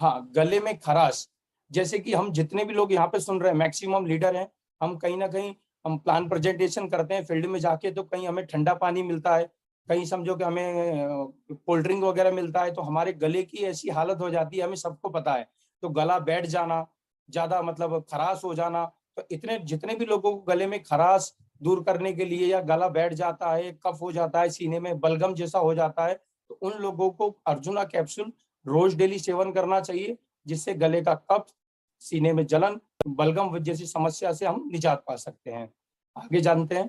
हाँ, गले में खराश, जैसे कि हम जितने भी लोग यहाँ पे सुन रहे हैं मैक्सिमम लीडर हैं, हम कहीं ना कहीं हम प्लान प्रेजेंटेशन करते हैं फील्ड में जाके, तो कहीं हमें ठंडा पानी मिलता है, कहीं समझो कि हमें कोल्ड ड्रिंक वगैरह मिलता है, तो हमारे गले की ऐसी हालत हो जाती है, हमें सबको पता है। तो गला बैठ जाना, ज्यादा मतलब खराश हो जाना, तो इतने जितने भी लोगों को गले में खराश दूर करने के लिए या गला बैठ जाता है, कफ हो जाता है, सीने में बलगम जैसा हो जाता है, तो उन लोगों को अर्जुना कैप्सूल रोज डेली सेवन करना चाहिए, जिससे गले का कफ, सीने में जलन, बलगम जैसी समस्या से हम निजात पा सकते हैं। आगे जानते हैं।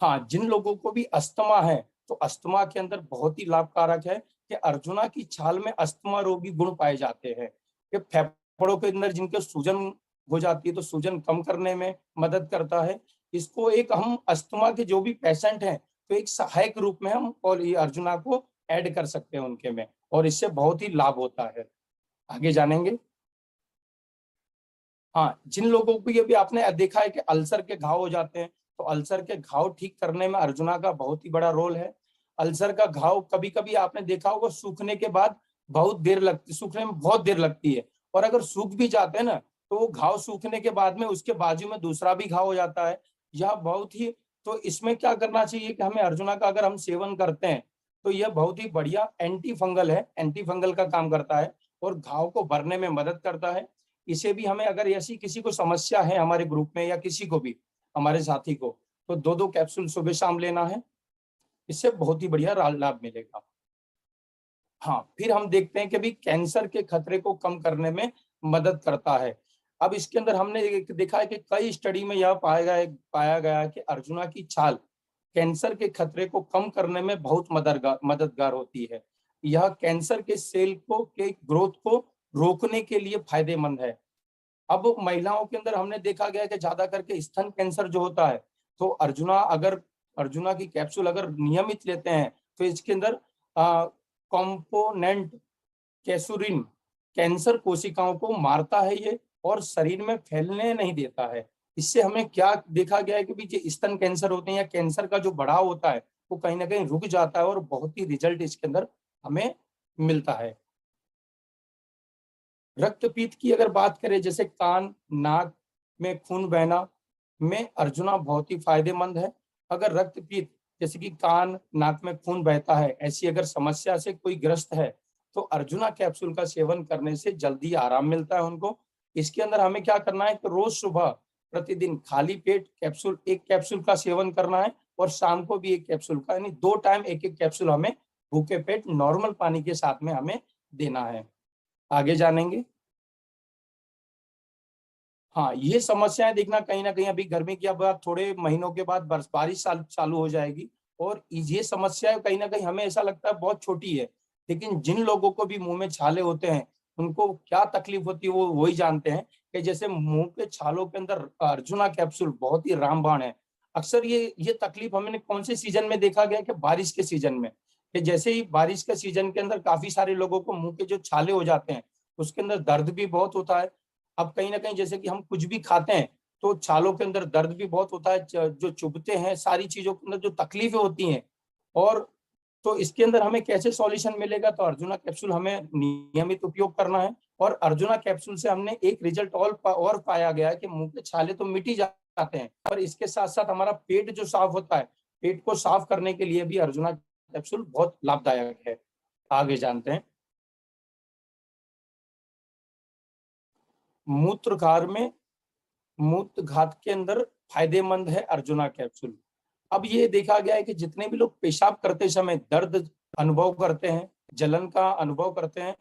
हाँ, जिन लोगों को भी अस्थमा है, तो अस्थमा के अंदर बहुत ही लाभकारक है कि अर्जुना की छाल में अस्थमा रोगी गुण पाए जाते हैं। कि फेफड़ों के अंदर जिनके सूजन हो जाती है तो सूजन कम करने में मदद करता है। इसको एक हम अस्थमा के जो भी पेशेंट हैं तो एक सहायक रूप में हम और ये अर्जुना को ऐड कर सकते हैं उनके में, और इससे बहुत ही लाभ होता है। आगे जानेंगे। हाँ, जिन लोगों को ये भी आपने देखा है कि अल्सर के घाव हो जाते हैं, तो अल्सर के घाव ठीक करने में अर्जुना का बहुत ही बड़ा रोल है। अल्सर का घाव कभी कभी आपने देखा होगा सूखने के बाद बहुत देर लगती, सूखने में बहुत देर लगती है, और अगर सूख भी जाते हैं ना तो वो घाव सूखने के बाद में उसके बाजू में दूसरा भी घाव हो जाता है। यह बहुत ही, तो इसमें क्या करना चाहिए कि हमें अर्जुना का अगर हम सेवन करते हैं तो यह बहुत ही बढ़िया एंटी फंगल है, एंटी फंगल का काम करता है और घाव को भरने में मदद करता है। इसे भी हमें अगर ऐसी किसी को समस्या है हमारे ग्रुप में या किसी को भी हमारे साथी को, तो 2-2 कैप्सूल सुबह शाम लेना है, इससे बहुत ही बढ़िया लाभ मिलेगा। हाँ, फिर हम देखते हैं कि भी कैंसर के खतरे को कम करने में मदद करता है। अब इसके अंदर हमने देखा है कि कई स्टडी में यह पाया गया कि अर्जुना की छाल कैंसर के खतरे को कम करने में बहुत मददगार होती है। यह कैंसर के सेल के ग्रोथ को रोकने के लिए फायदेमंद है। अब महिलाओं के अंदर हमने देखा गया कि ज्यादा करके स्तन कैंसर जो होता है, तो अर्जुना की कैप्सूल अगर नियमित लेते हैं तो इसके अंदर कॉम्पोनेंट कैसुरिन कैंसर कोशिकाओं को मारता है ये, और शरीर में फैलने नहीं देता है। इससे हमें क्या देखा गया है कि भी जो स्तन कैंसर होते हैं या कैंसर का जो बढ़ाव होता है वो कहीं ना कहीं रुक जाता है और बहुत ही रिजल्ट इसके अंदर हमें मिलता है। रक्तपीत की अगर बात करें, जैसे कान नाक में खून बहना में अर्जुना बहुत ही फायदेमंद है। अगर रक्तपीत जैसे कि कान नाक में खून बहता है, ऐसी अगर समस्या से कोई ग्रस्त है तो अर्जुना कैप्सूल का सेवन करने से जल्दी आराम मिलता है उनको। इसके अंदर हमें क्या करना है कि रोज सुबह प्रतिदिन खाली पेट एक कैप्सूल का सेवन करना है, और शाम को भी एक कैप्सूल का, यानी 2 टाइम एक कैप्सूल हमें भूखे पेट नॉर्मल पानी के साथ में हमें देना है। आगे जानेंगे। हाँ, ये समस्याएं देखना कहीं ना कहीं अभी गर्मी के बाद थोड़े महीनों के बाद बारिश चालू हो जाएगी, और ये समस्याएं कहीं ना कहीं हमें ऐसा लगता है बहुत छोटी है, लेकिन जिन लोगों को भी मुंह में छाले होते हैं उनको क्या तकलीफ होती है वो वही जानते हैं कि जैसे मुंह के छालों के अंदर अर्जुना कैप्सूल बहुत ही रामबाण है। अक्सर ये तकलीफ हमने कौन से सीजन में देखा गया कि बारिश के सीजन में, कि जैसे ही बारिश के सीजन के अंदर काफी सारे लोगों को मुंह के जो छाले हो जाते हैं उसके अंदर दर्द भी बहुत होता है। अब कहीं ना कहीं जैसे कि हम कुछ भी खाते हैं तो छालों के अंदर दर्द भी बहुत होता है, जो चुभते हैं, सारी चीजों के अंदर जो तकलीफें होती हैं। और तो इसके अंदर हमें कैसे सॉल्यूशन मिलेगा, तो अर्जुना कैप्सूल हमें नियमित उपयोग करना है। और अर्जुना कैप्सूल से हमने एक रिजल्ट और पाया गया है कि मुंह के छाले तो मिट ही जाते हैं, पर इसके साथ साथ हमारा पेट जो साफ होता है, पेट को साफ करने के लिए भी अर्जुना कैप्सूल बहुत लाभदायक है। आगे जानते हैं। मूत्र घात के अंदर फायदेमंद है अर्जुना कैप्सूल। अब ये देखा गया है कि जितने भी लोग पेशाब करते समय दर्द अनुभव करते हैं, जलन का अनुभव करते हैं,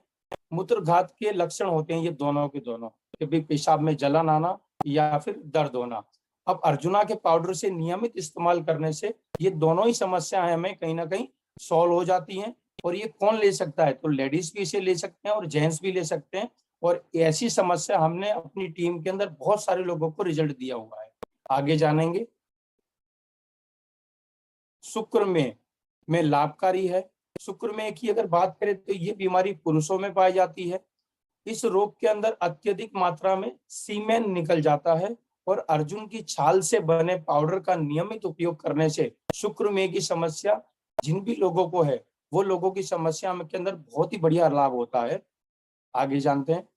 मूत्र घात के लक्षण होते हैं ये दोनों के दोनों, कि भी पेशाब में जलन आना या फिर दर्द होना। अब अर्जुना के पाउडर से नियमित इस्तेमाल करने से ये दोनों ही समस्याएं हमें कहीं ना कहीं सॉल्व हो जाती हैं। और ये कौन ले सकता है, तो लेडीज भी इसे ले सकते हैं और जेंट्स भी ले सकते हैं। और ऐसी समस्या हमने अपनी टीम के अंदर बहुत सारे लोगों को रिजल्ट दिया हुआ है। आगे जानेंगे। शुक्र में लाभकारी है। शुक्र में की अगर बात करें तो ये बीमारी पुरुषों में पाई जाती है। इस रोग के अंदर अत्यधिक मात्रा में सीमेन निकल जाता है, और अर्जुन की छाल से बने पाउडर का नियमित उपयोग करने से शुक्र में की समस्या जिन भी लोगों को है वो लोगों की समस्या के अंदर बहुत ही बढ़िया लाभ होता है। आगे जानते हैं।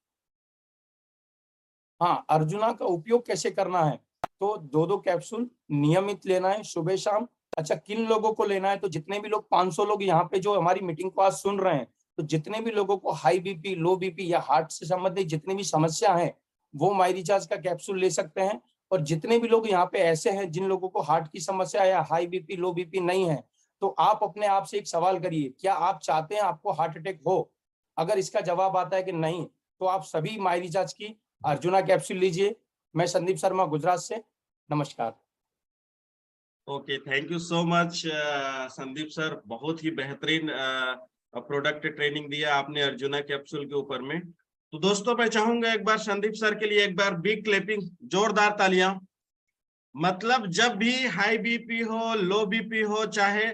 हाँ, अर्जुना का उपयोग कैसे करना है, तो 2-2 कैप्सूल नियमित लेना है सुबह शाम। अच्छा, किन लोगों को लेना है, तो जितने भी लोग 500 लोग यहाँ पे जो हमारी मीटिंग को आज सुन रहे हैं, तो जितने भी लोगों को हाई बीपी, लो बीपी या हार्ट से संबंधित जितनी भी समस्या है वो माई रिचार्ज का कैप्सूल ले सकते हैं। और जितने भी लोग यहाँ पे ऐसे हैं जिन लोगों को हार्ट की समस्या या हाई बीपी लो बीपी नहीं है, तो आप अपने आप से एक सवाल करिए, क्या आप चाहते हैं आपको हार्ट अटैक हो? अगर इसका जवाब आता है कि नहीं, तो आप सभी माई रिचार्ज की अर्जुना कैप्सूल लीजिए। मैं संदीप शर्मा गुजरात से, नमस्कार। Okay, thank you so much Sandeep sir, बहुत ही बेहतरीन प्रोडक्ट ट्रेनिंग दिया आपने अर्जुना कैप्सूल के ऊपर में। तो दोस्तों मैं चाहूंगा एक बार संदीप सर के लिए एक बार बिग क्लैपिंग, जोरदार तालियां। मतलब जब भी हाई बीपी हो, लो बीपी हो, चाहे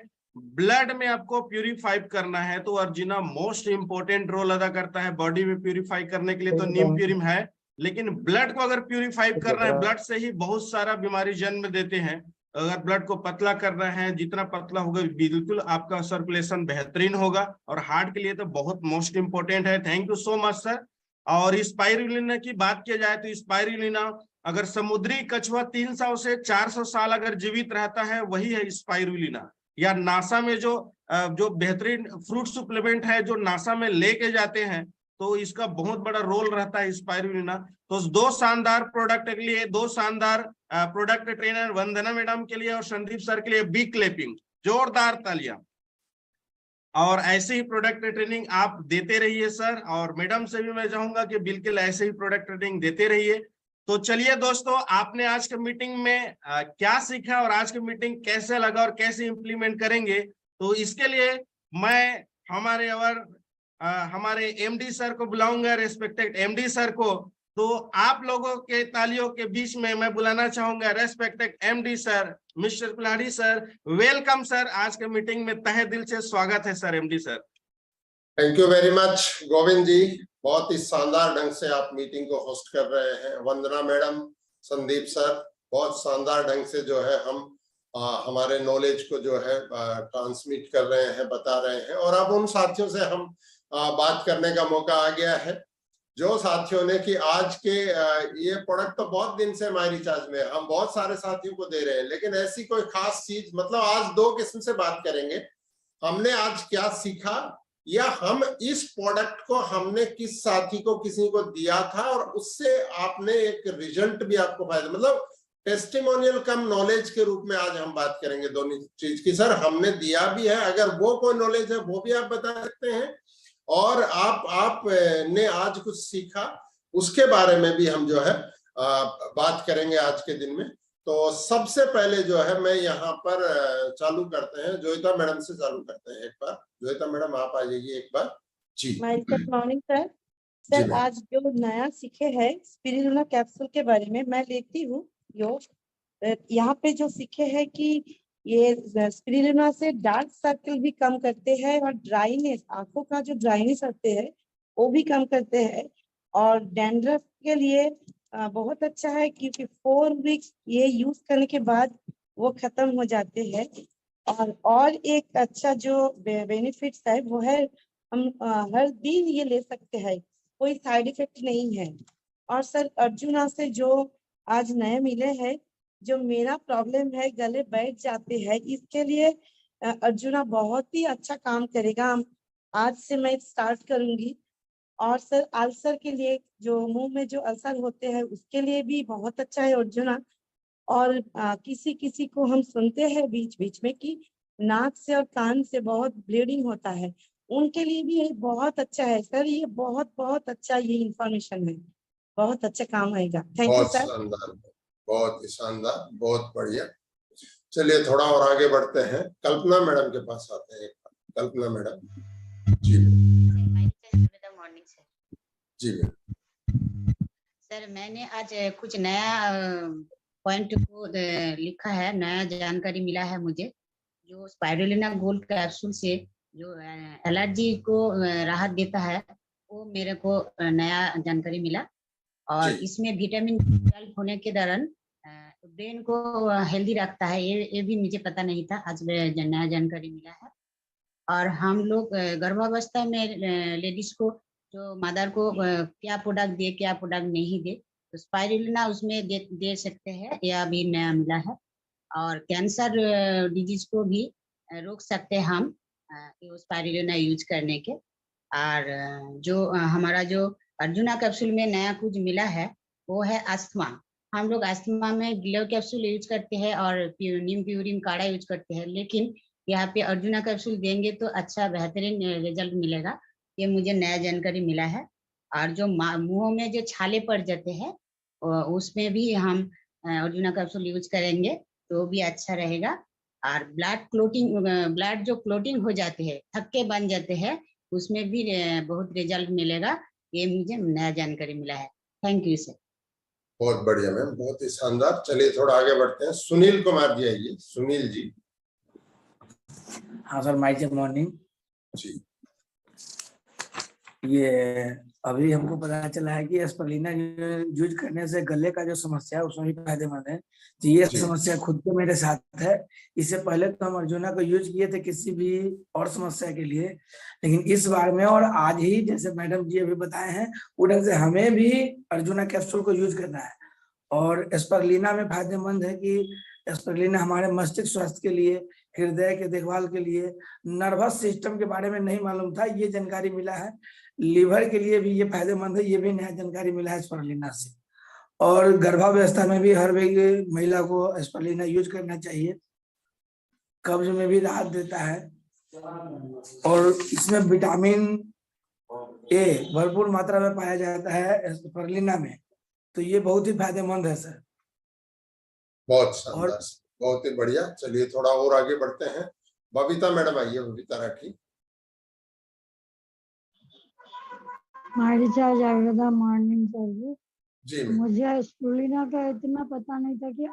ब्लड में आपको प्यूरिफाई करना है तो अर्जुना मोस्ट इंपोर्टेंट रोल अदा करता है। बॉडी में प्यूरिफाई करने के लिए तो नीम प्यूरिम है, लेकिन ब्लड को अगर प्यूरिफाई करना है, ब्लड से ही बहुत सारा बीमारी जन्म देते हैं। अगर ब्लड को पतला करना है, जितना पतला होगा बिल्कुल आपका सर्कुलेशन बेहतरीन होगा, और हार्ट के लिए तो बहुत मोस्ट इंपोर्टेंट है। Thank you so much sir. और स्पाइरुलिना की बात किया जाए तो स्पाइरुलिना, अगर समुद्री कछुआ 300 से 400 साल अगर जीवित रहता है, वही है स्पाइरुलिना। या नासा में जो बेहतरीन फ्रूट सप्लीमेंट है जो नासा में लेके जाते हैं, तो इसका बहुत बड़ा रोल रहता है स्पाइरुलिना। तो दो शानदार प्रोडक्ट के लिए, दो शानदार प्रोडक्ट ट्रेनर वंदना मैडम के लिए और संदीप सर के लिए बिग क्लैपिंग, जोरदार तालियां। और ऐसे ही प्रोडक्ट ट्रेनिंग आप देते रहिए सर, और मैडम से भी मैं चाहूंगा कि बिल्कुल ऐसे ही प्रोडक्ट ट्रेनिंग देते रहिए। तो चलिए दोस्तों, आपने आज के मीटिंग में क्या सीखा और आज की मीटिंग कैसे लगा और कैसे इंप्लीमेंट करेंगे, तो इसके लिए मैं हमारे एमडी सर को बुलाऊंगा, रेस्पेक्टेड एमडी सर को। तो आप लोगों के तालियों के बीच में मैं बुलाना चाहूंगा respected MD sir, mister Kulhadi sir. Welcome sir, आज के मीटिंग में तहे दिल से स्वागत है sir, MD sir. Thank you very much Govind ji, बहुत ही शानदार ढंग से आप मीटिंग को होस्ट कर रहे हैं। वंदना मैडम, संदीप सर, बहुत शानदार ढंग से जो है हम हमारे नॉलेज को जो है ट्रांसमिट कर रहे हैं, बता रहे हैं। और अब उन साथियों से हम बात करने का मौका आ गया है, जो साथियों ने कि आज के ये प्रोडक्ट तो बहुत दिन से माई रिचार्ज में हम बहुत सारे साथियों को दे रहे हैं, लेकिन ऐसी कोई खास चीज, मतलब आज दो किस्म से बात करेंगे। हमने आज क्या सीखा, या हम इस प्रोडक्ट को हमने किस साथी को किसी को दिया था और उससे आपने एक रिजल्ट भी आपको फायदा, मतलब टेस्टिमोनियल कम नॉलेज के रूप में आज हम बात करेंगे दोनों चीज की। सर हमने दिया भी है, अगर वो कोई नॉलेज है वो भी आप बता सकते हैं, और आप ने आज कुछ सीखा उसके बारे में भी हम जो है बात करेंगे आज के दिन में। तो सबसे पहले जो है मैं यहाँ पर चालू करते हैं, जोयिता मैडम से चालू करते हैं। एक बार जोयिता मैडम आप आ जाइए एक बार जी। Good morning sir. सर आज जो नया सीखे है स्पिरुलिना कैप्सूल के बारे में मैं लेती हूँ यहाँ पे जो सीखे है कि ये स्पिरुलिना से डार्क सर्कल भी कम करते हैं और ड्राइनेस, आंखों का जो ड्राइनेस होते हैं वो भी कम करते हैं, और डैंड्रफ के लिए बहुत अच्छा है क्योंकि 4 वीक्स ये यूज करने के बाद वो खत्म हो जाते हैं। और एक अच्छा जो बेनिफिट्स है वो है हम हर दिन ये ले सकते हैं, कोई साइड इफेक्ट नहीं है। और सर अर्जुना से जो आज नए मिले हैं, जो मेरा प्रॉब्लम है गले बैठ जाते हैं, इसके लिए अर्जुना बहुत ही अच्छा काम करेगा। आज से मैं स्टार्ट करूंगी। और सर अल्सर के लिए, जो मुंह में जो अल्सर होते हैं उसके लिए भी बहुत अच्छा है अर्जुना। और किसी किसी को हम सुनते हैं बीच बीच में कि नाक से और कान से बहुत ब्लीडिंग होता है, उनके लिए भी ये बहुत अच्छा है सर। ये बहुत बहुत अच्छा ये इंफॉर्मेशन है, बहुत अच्छा काम आएगा। Thank you sir. बहुत ही शानदार, बहुत बढ़िया। चलिए थोड़ा और आगे बढ़ते हैं, कल्पना मैडम के पास आते हैं। Kalpana madam ji. Morning sir. जी सर मैंने आज कुछ नया पॉइंट को लिखा है, नया जानकारी मिला है मुझे। जो स्पाइरुलिना गोल्ड कैप्सूल से जो एलर्जी को राहत देता है, वो मेरे को नया जानकारी मिला। और इसमें विटामिन 12 होने के दौरान ब्रेन को हेल्दी रखता है, ये भी मुझे पता नहीं था, आज नया जानकारी मिला है। और हम लोग गर्भावस्था में लेडीज को, जो मदर को क्या प्रोडक्ट दे क्या प्रोडक्ट नहीं दे, तो स्पाइरुलिना उसमें दे सकते हैं, यह भी नया मिला है। और कैंसर डिजीज को भी रोक सकते हैं हम स्पाइरुलिना यूज करने के। और जो हमारा जो अर्जुना कैप्सूल में नया कुछ मिला है वो है अस्थमा। हम लोग अस्थमा में ग्लो कैप्सूल यूज करते हैं और नीम प्यूरिन काढ़ा यूज करते हैं, लेकिन यहाँ पे अर्जुना कैप्सूल देंगे तो अच्छा बेहतरीन रिजल्ट मिलेगा, ये मुझे नया जानकारी मिला है। और जो मुंह में जो छाले पड़ जाते हैं उसमें भी हम अर्जुना कैप्सूल यूज करेंगे तो भी अच्छा रहेगा। और ब्लड जो क्लोटिंग हो जाते हैं, थक्के बन जाते हैं, उसमें भी बहुत रिजल्ट मिलेगा। ये मुझे नया जानकारी मिला है। Thank you sir. बहुत बढ़िया मैम, बहुत ही शानदार। चलिए थोड़ा आगे बढ़ते हैं। सुनील कुमार जी आइए। सुनील जी। हाँ सर, माइक चेक मॉर्निंग जी। ये अभी हमको पता चला है कि स्पिरुलिना यूज करने से गले का जो समस्या है उसमें भी फायदेमंद है। तो ये समस्या खुद के मेरे साथ है। इससे पहले तो हम अर्जुना को यूज किए थे किसी भी और समस्या के लिए, लेकिन इस बार में और आज ही जैसे मैडम जी अभी बताए हैं वो ढंग से हमें भी अर्जुना कैप्सूल को यूज करना है। और स्पिरुलिना में फायदेमंद है कि स्पिरुलिना हमारे मस्तिष्क स्वास्थ्य के लिए, हृदय के देखभाल के लिए, नर्वस सिस्टम के बारे में नहीं मालूम था, ये जानकारी मिला है। लीवर के लिए भी ये फायदेमंद है, ये भी नया जानकारी मिला है स्पिरुलिना से। और गर्भावस्था में भी हर महिला को स्पिरुलिना यूज करना चाहिए। कब्ज में भी राहत देता है और इसमें विटामिन ए भरपूर मात्रा में पाया जाता है स्पिरुलिना में, तो ये बहुत ही फायदेमंद है सर। बहुत शानदार, बहुत ही बढ़िया। चलिए थोड़ा और आगे बढ़ते हैं। बबीता मैडम आइए। बबीता राठी। माइरीचार्ज आयुर्वेदा मॉर्निंग सर्विस जी। मुझे स्पिरुलिना का इतना पता नहीं था कि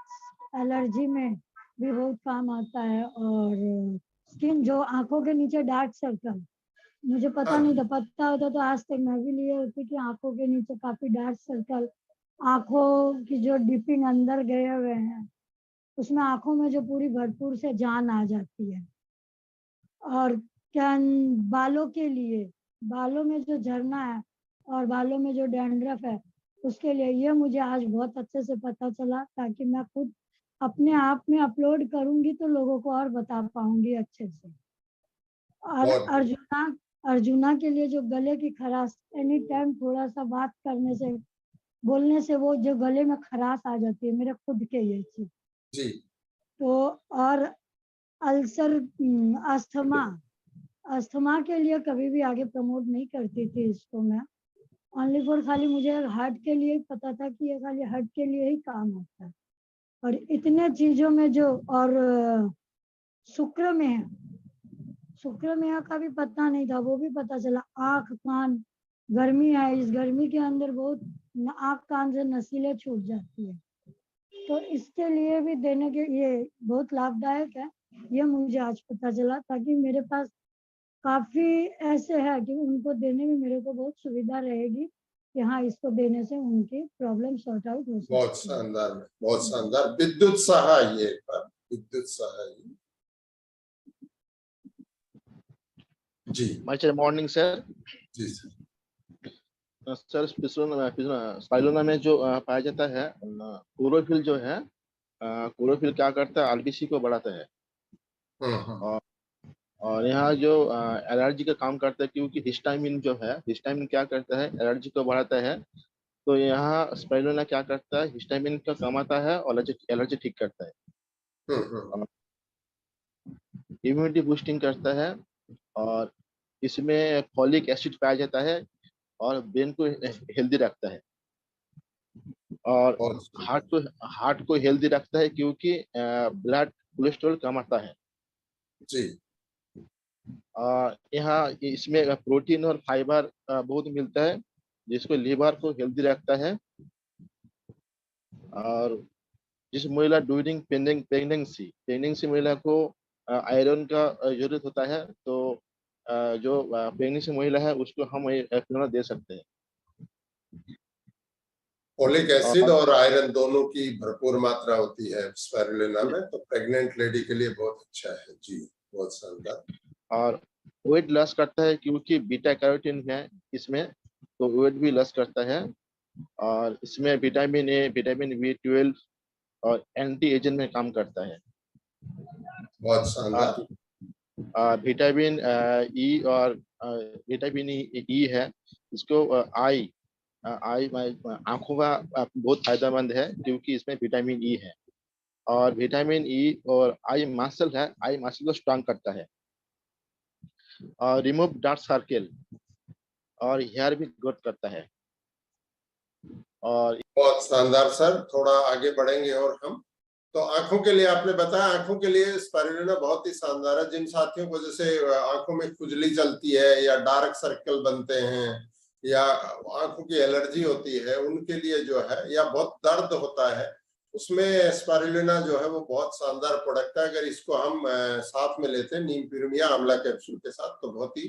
एलर्जी में भी बहुत काम आता है। और स्किन जो आंखों के नीचे डार्क सर्कल, मुझे पता नहीं था। पता होता तो आज तक मैं भी लिए होती कि आंखों के नीचे काफी डार्क सर्कल, आंखों की जो डिपिंग अंदर गए हुए हैं उसमें आंखों में जो पूरी भरपूर से जान आ जाती है। और बालों के लिए, बालों में जो झरना है और बालों में जो डैंड्रफ है उसके लिए, ये मुझे आज बहुत अच्छे से पता चला, ताकि मैं खुद अपने आप में अपलोड करूंगी तो लोगों को और बता पाऊंगी अच्छे से। और अर्जुना के लिए जो गले की खराश, एनी टाइम थोड़ा सा बात करने से, बोलने से वो जो गले में खराश आ जाती है, मेरे खुद के ये चीज जी। तो। और अल्सर, अस्थमा के लिए कभी भी आगे प्रमोट नहीं करती थी इसको मैं। ओनली फॉर खाली मुझे हार्ट के लिए ही पता था कि ये खाली हार्ट के लिए ही काम आता है। और इतने चीजों में जो, और शुक्र में का भी पता नहीं था, वो भी पता चला। आँख कान, गर्मी है, इस गर्मी के अंदर बहुत आँख कान से नसीलें छूट जाती है, तो इसके लिए भी देने के, ये बहुत लाभदायक है। ये मुझे आज पता चला, ताकि मेरे पास काफी ऐसे है कि उनको देने में मेरे को बहुत सुविधा रहेगी कि हाँ, इसको देने से उनकी प्रॉब्लम सॉर्ट आउट हो सकती है। बहुत शानदार, बहुत शानदार। विद्युत सहाय, विद्युत सहाय जी। Morning sir. जी सर। सर स्पिरुलिना में जो पाया जाता है क्लोरोफिल जो है, क्लोरोफिल क्या करता है, आरबीसी को बढ़ाता है। और यहाँ जो एलर्जी का काम करता है, क्योंकि हिस्टामिन जो है, हिस्टामिन क्या करता है, एलर्जी को बढ़ाता है। तो यहाँ स्पिरुलिना क्या करता है, हिस्टामिन का कमाता है और एलर्जी ठीक करता है। इम्यूनिटी बूस्टिंग करता है और इसमें फॉलिक एसिड पाया जाता है और ब्रेन को हेल्दी रखता है। और हार्ट को हेल्दी रखता है, क्योंकि ब्लड कोलेस्ट्रॉल कमाता है जी। यहाँ इसमें प्रोटीन और फाइबर बहुत मिलता है, जिसको लीवर को हेल्दी रखता है। और जिस महिला ड्यूरिंग प्रेगनेंसी महिला को आयरन का जरूरत होता है, तो जो प्रेगनेंसी महिला है उसको हम स्पिरुलिना दे सकते हैं। फोलिक एसिड और आयरन दोनों की भरपूर मात्रा होती है स्पिरुलिना में, तो प्रेग्नेंट लेडी के लिए बहुत अच्छा है जी। बहुत शानदार। और वेट लॉस करता है, क्योंकि बीटा कैरोटीन है इसमें, तो वेट भी लॉस करता है। और इसमें विटामिन ए, विटामिन B12 और एंटी एजेंट में काम करता है। बहुत शानदार। विटामिन ई और विटामिन ई है, इसको आई आंखों का बहुत फायदेमंद है, क्योंकि इसमें विटामिन ई है। और विटामिन ई और आई मसल है, आई मसल को स्ट्रांग करता है। और रिमूव डार्क सर्कल और हेयर भी ग्रोथ करता है। और बहुत शानदार सर। थोड़ा आगे बढ़ेंगे और हम तो आंखों के लिए आपने बताया, आंखों के लिए स्पिरुलिना बहुत ही शानदार है। जिन साथियों को जैसे आंखों में खुजली चलती है या डार्क सर्कल बनते हैं, या आंखों की एलर्जी होती है उनके लिए जो है, या बहुत दर्द होता है, उसमें स्पाइरुलिना जो है वो बहुत शानदार प्रोडक्ट है। अगर इसको हम साथ में लेते हैं नीम पिरूमिया आंवला कैप्सूल के साथ तो बहुत ही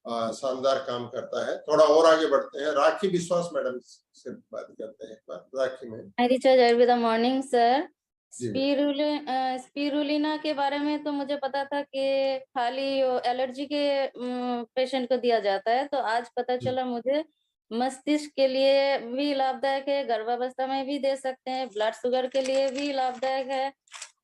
शानदार काम करता है। थोड़ा और आगे बढ़ते हैं, राखी विश्वास मैडम से बात करते हैं एक बार। राखी में गुड मॉर्निंग सर। जी। स्पिरुलिना के बारे में तो मुझे पता था कि खाली एलर्जी के पेशेंट को दिया जाता है, तो आज पता चला मुझे मस्तिष्क के लिए भी लाभदायक है, गर्भावस्था में भी दे सकते हैं, ब्लड शुगर के लिए भी लाभदायक है,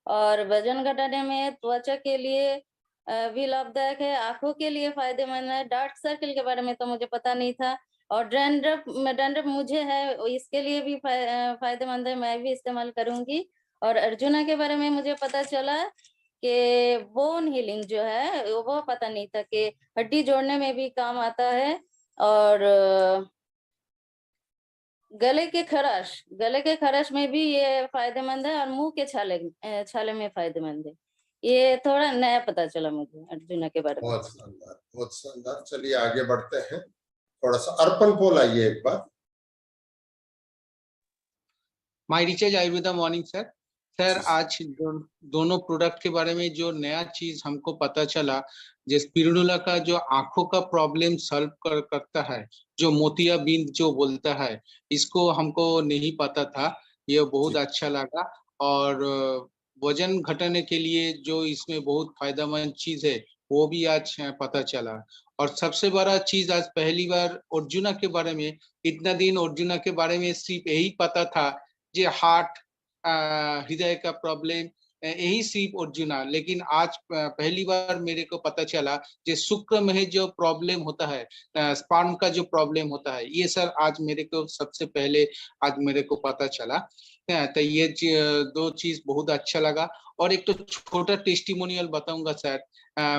और वजन घटाने में, त्वचा के लिए भी लाभदायक है, आंखों के लिए फायदेमंद है। डार्क सर्कल के बारे में तो मुझे पता नहीं था, और डैंड्रफ मुझे है, इसके लिए भी फायदेमंद है, मैं भी इस्तेमाल करूंगी। और अर्जुना के बारे में मुझे पता चला कि बोन हीलिंग जो है वो पता नहीं था कि हड्डी जोड़ने में भी काम आता है, और गले के खराश में भी ये फायदेमंद है, और मुंह के छाले में फायदेमंद है। ये थोड़ा नया पता चला मुझे अर्जुना के बारे में। बहुत शानदार, बहुत शानदार। चलिए आगे बढ़ते हैं, थोड़ा सा अर्पण पोल आइए एक बार। My recharge Ayurveda morning sir. Sir आज दोनों प्रोडक्ट के बारे में जो नया चीज हमको पता चला, जिस स्पिरुलिना का जो आंखों का प्रॉब्लम सॉल्व करता है, जो मोतियाबिंद जो बोलता है, इसको हमको नहीं पता था, ये बहुत अच्छा लगा। और वजन घटाने के लिए जो इसमें बहुत फायदेमंद चीज है वो भी आज पता चला। और सबसे बड़ा चीज आज पहली बार अर्जुना के बारे में, इतना दिन अर्जुना के बारे में सिर्फ यही पता था जो हार्ट हृदय का प्रॉब्लम, यही सिर्फ अर्जुना, लेकिन आज पहली बार मेरे को पता चला कि शुक्र में जो प्रॉब्लम होता है, स्पर्म का जो प्रॉब्लम होता है, ये सर आज मेरे को सबसे पहले आज मेरे को पता चला। तो ये दो चीज बहुत अच्छा लगा। और एक तो छोटा टेस्टिमोनियल बताऊंगा सर।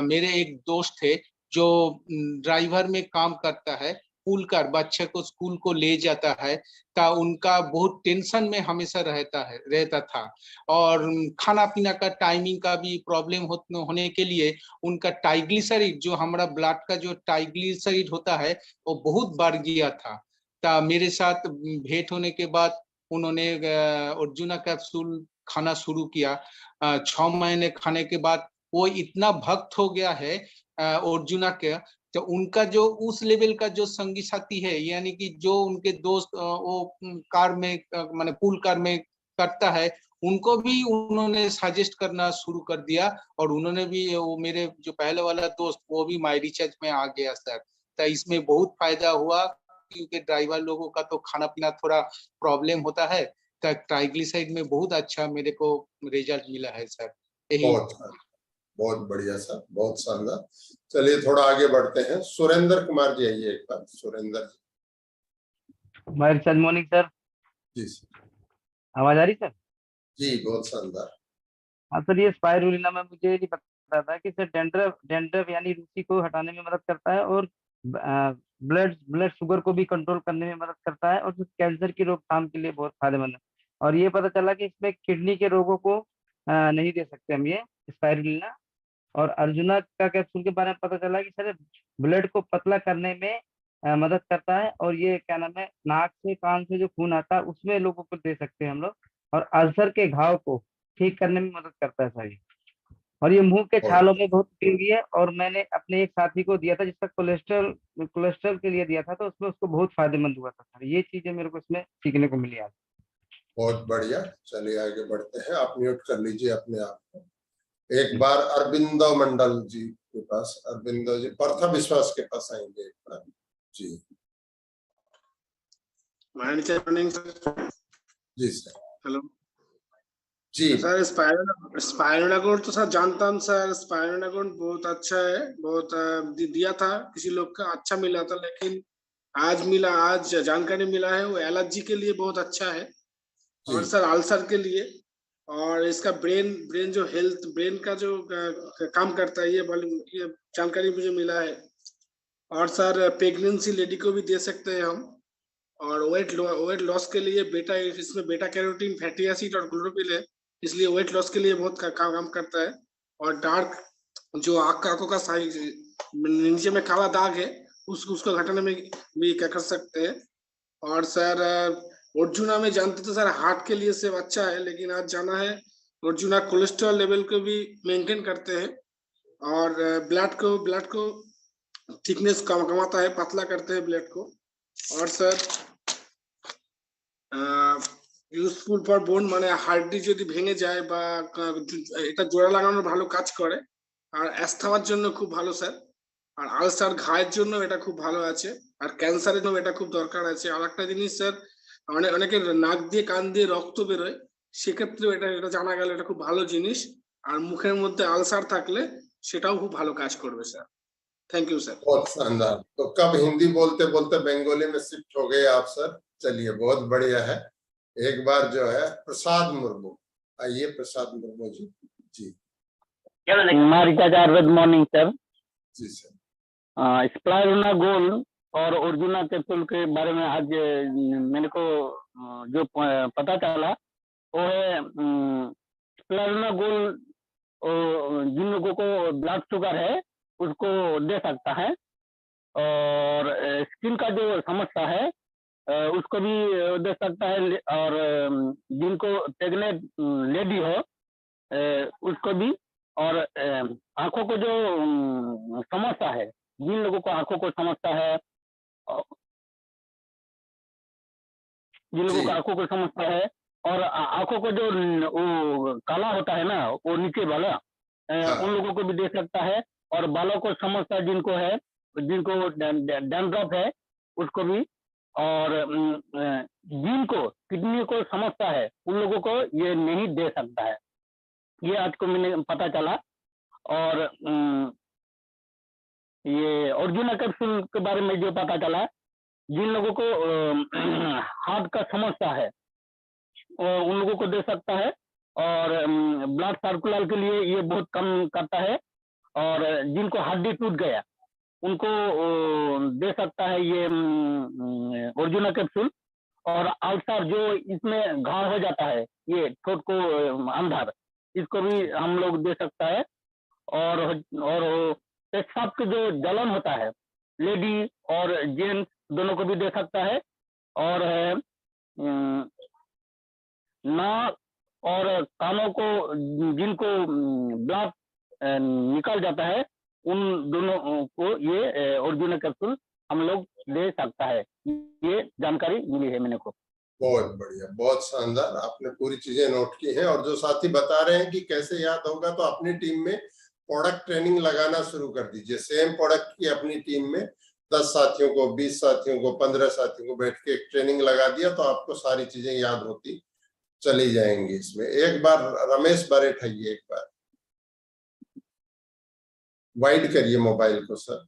मेरे एक दोस्त थे जो ड्राइवर में काम करता है, स्कूल का बच्चे को स्कूल को ले जाता है, तो उनका बहुत टेंशन में हमेशा रहता था, और खाना पीना का टाइमिंग का भी प्रॉब्लम होने के लिए उनका ट्राइग्लिसराइड, जो हमारा ब्लड का जो ट्राइग्लिसराइड होता है, वो बहुत बढ़ गया था। तो मेरे साथ भेंट होने के बाद उन्होंने अर्जुना कैप्सूल खाना शुरू किया। 6 महीने खाने के बाद वो इतना भक्त हो गया है अर्जुना के, तो उनका जो उस लेवल का जो संगी साथी है, यानी कि जो उनके दोस्त वो कार में माने पूल कार में करता है, उनको भी उन्होंने सजेस्ट करना शुरू कर दिया, और उन्होंने भी, वो मेरे जो पहले वाला दोस्त वो भी माय रिचार्ज में आ गया सर। तो इसमें बहुत फायदा हुआ, क्योंकि ड्राइवर लोगों का तो खाना पीना थोड़ा प्रॉब्लम होता है, तो ट्राइग्लिसराइड में बहुत अच्छा मेरे को रिजल्ट मिला है सर। यही बहुत बढ़िया सर, बहुत शानदार। चलिए थोड़ा आगे बढ़ते हैं, सुरेंद्र कुमार जी आइए एक बार। Surendra ji. My recharge morning sir. जी सर, आवाज आ रही सर? जी बहुत शानदार। हाँ सर, ये स्पाइरुलिना में मुझे नहीं पता था कि सर डेंड्रफ यानी रूसी को हटाने में मदद करता है, और ब्लड शुगर को भी कंट्रोल करने में मदद करता है, और कैंसर की रोकथाम के लिए बहुत फायदेमंद है। और ये पता चला कि इसमें किडनी के रोगों को नहीं दे सकते हम ये स्पाइरुलिना। और अर्जुना का कैप्सूल के बारे में पता चला कि सर ब्लड को पतला करने में मदद करता है, और ये क्या नाम है, नाक से कान से जो खून आता है उसमें लोगों को दे सकते हैं हम लोग, और अल्सर के घाव को ठीक करने में मदद करता है सर ये। और ये मुंह के छालों में बहुत उपयोगी है, और मैंने अपने एक साथी को दिया था जिसका कोलेस्ट्रॉल के लिए दिया था, तो उसमें उसको बहुत फायदेमंद हुआ था सर। ये चीजें मेरे को इसमें सीखने को मिली आज। बहुत बढ़िया, चलिए आगे बढ़ते हैं। आप म्यूट कर लीजिए अपने आप को एक बार। अरविंदो मंडल जी के पास, अरविंदो जी प्रथा विश्वास के पास आएंगे एक बार जी। जी सर। हेलो जी सर। स्पाइरुलिना गोल्ड तो सर जानता हूँ सर। स्पाइरुलिना गोल्ड बहुत अच्छा है, बहुत दिया था किसी लोग का, अच्छा मिला था, लेकिन आज जानकारी मिला है वो एलर्जी के लिए बहुत अच्छा है, और सर अल्सर के लिए, और इसका ब्रेन जो हेल्थ, ब्रेन का जो काम करता है, ये जानकारी मुझे मिला है। और सर प्रेगनेंसी लेडी को भी दे सकते हैं हम, और वेट लॉस के लिए इसमें बेटा कैरोटीन, फैटी एसिड और क्लोरोफिल है, इसलिए वेट लॉस के लिए बहुत काम करता है। और डार्क जो आंखों का साइज नीचे में काला दाग है उसको घटाने में भी क्या कर सकते हैं। और सर अर्जुना में जानते तो सर हार्ट के लिए सेब अच्छा है, लेकिन आज जाना है अर्जुना कोलेस्ट्रॉल लेवल को भी मेंटेन करते हैं और ब्लड को थिकनेस कमाता है, पतला करते हैं ब्लड को। और सर ইউজফুল ফর বোন মানে হাড়টি যদি ভেঙে যায় বা এটা জোড়া লাগানোর ভালো কাজ করে, আর অ্যাस्थमाর জন্য খুব ভালো স্যার, আর আলসার ঘায়ের জন্য এটা খুব ভালো আছে, আর ক্যান্সারের জন্য এটা খুব দরকার আছে। আর একটা জিনিস স্যার, অনেকের নাক দিয়ে কান দিয়ে রক্ত বেরোয়, সেক্ষেত্রেও এটা জানা গেল এটা খুব ভালো জিনিস। আর মুখের মধ্যে আলসার থাকলে সেটাও খুব ভালো কাজ করবে স্যার। Thank you sir. बहुत शानदार। तो कब हिंदी बोलते बोलते बंगाली में शिफ्ट हो गए आप सर, चलिए बहुत बढ़िया है। एक बार जो है प्रसाद मुर्मू, आइए प्रसाद मुर्मू जी। जी गुड मॉर्निंग सर। जी सर। स्पाइरुलिना गोल्ड और अर्जुना कैप्सूल के बारे में आज मेरे को जो पता चला वो है स्पाइरुलिना गोल्ड जिन लोगों को ब्लड शुगर है उसको दे सकता है, और स्किन का जो समस्या है उसको भी दे सकता है, और जिनको प्रेग्नेंट लेडी हो उसको भी, और आंखों को जो समस्या है, जिन लोगों को आंखों को समस्या है, जिन लोगों को आंखों को समस्या है और आंखों को जो वो काला होता है ना वो नीचे वाला, उन लोगों को भी दे सकता है। और बालों को समस्या जिनको है, जिनको डैंड्रफ है उसको भी, और जिनको किडनी को समस्या है उन लोगों को ये नहीं दे सकता है। ये आज को मैंने पता चला। और ये अर्जुना कैप्सूल के बारे में जो पता चला, जिन लोगों को हार्ट का समस्या है उन लोगों को दे सकता है, और ब्लड सर्कुलर के लिए ये बहुत कम करता है, और जिनको हड्डी टूट गया उनको दे सकता है ये अर्जुना कैप्सूल। और अल्सर जो इसमें घाव हो जाता है, ये ठोट को अंदर, इसको भी हम लोग दे सकता है। और पेशाब के जो जलन होता है लेडी और जेंट्स दोनों को भी दे सकता है। और नाक और कानों को जिनको ब्लड निकल जाता है उन दोनों को ये अर्जुना कैप्सूल हम लोग दे सकता है। ये जानकारी मिली है मेरे को। बहुत बढ़िया, बहुत शानदार, आपने पूरी चीजें नोट की हैं। और जो साथी बता रहे हैं कि कैसे याद होगा, तो अपनी टीम में प्रोडक्ट ट्रेनिंग लगाना शुरू कर दीजिए। सेम प्रोडक्ट की अपनी टीम में 10 साथियों को, 20 साथियों को, 15 साथियों को बैठ के एक ट्रेनिंग लगा दिया तो आपको सारी चीजें याद होती चली जाएंगी। इसमें एक बार रमेश बरेठ आइए, एक बार वाइड करिए मोबाइल को सर।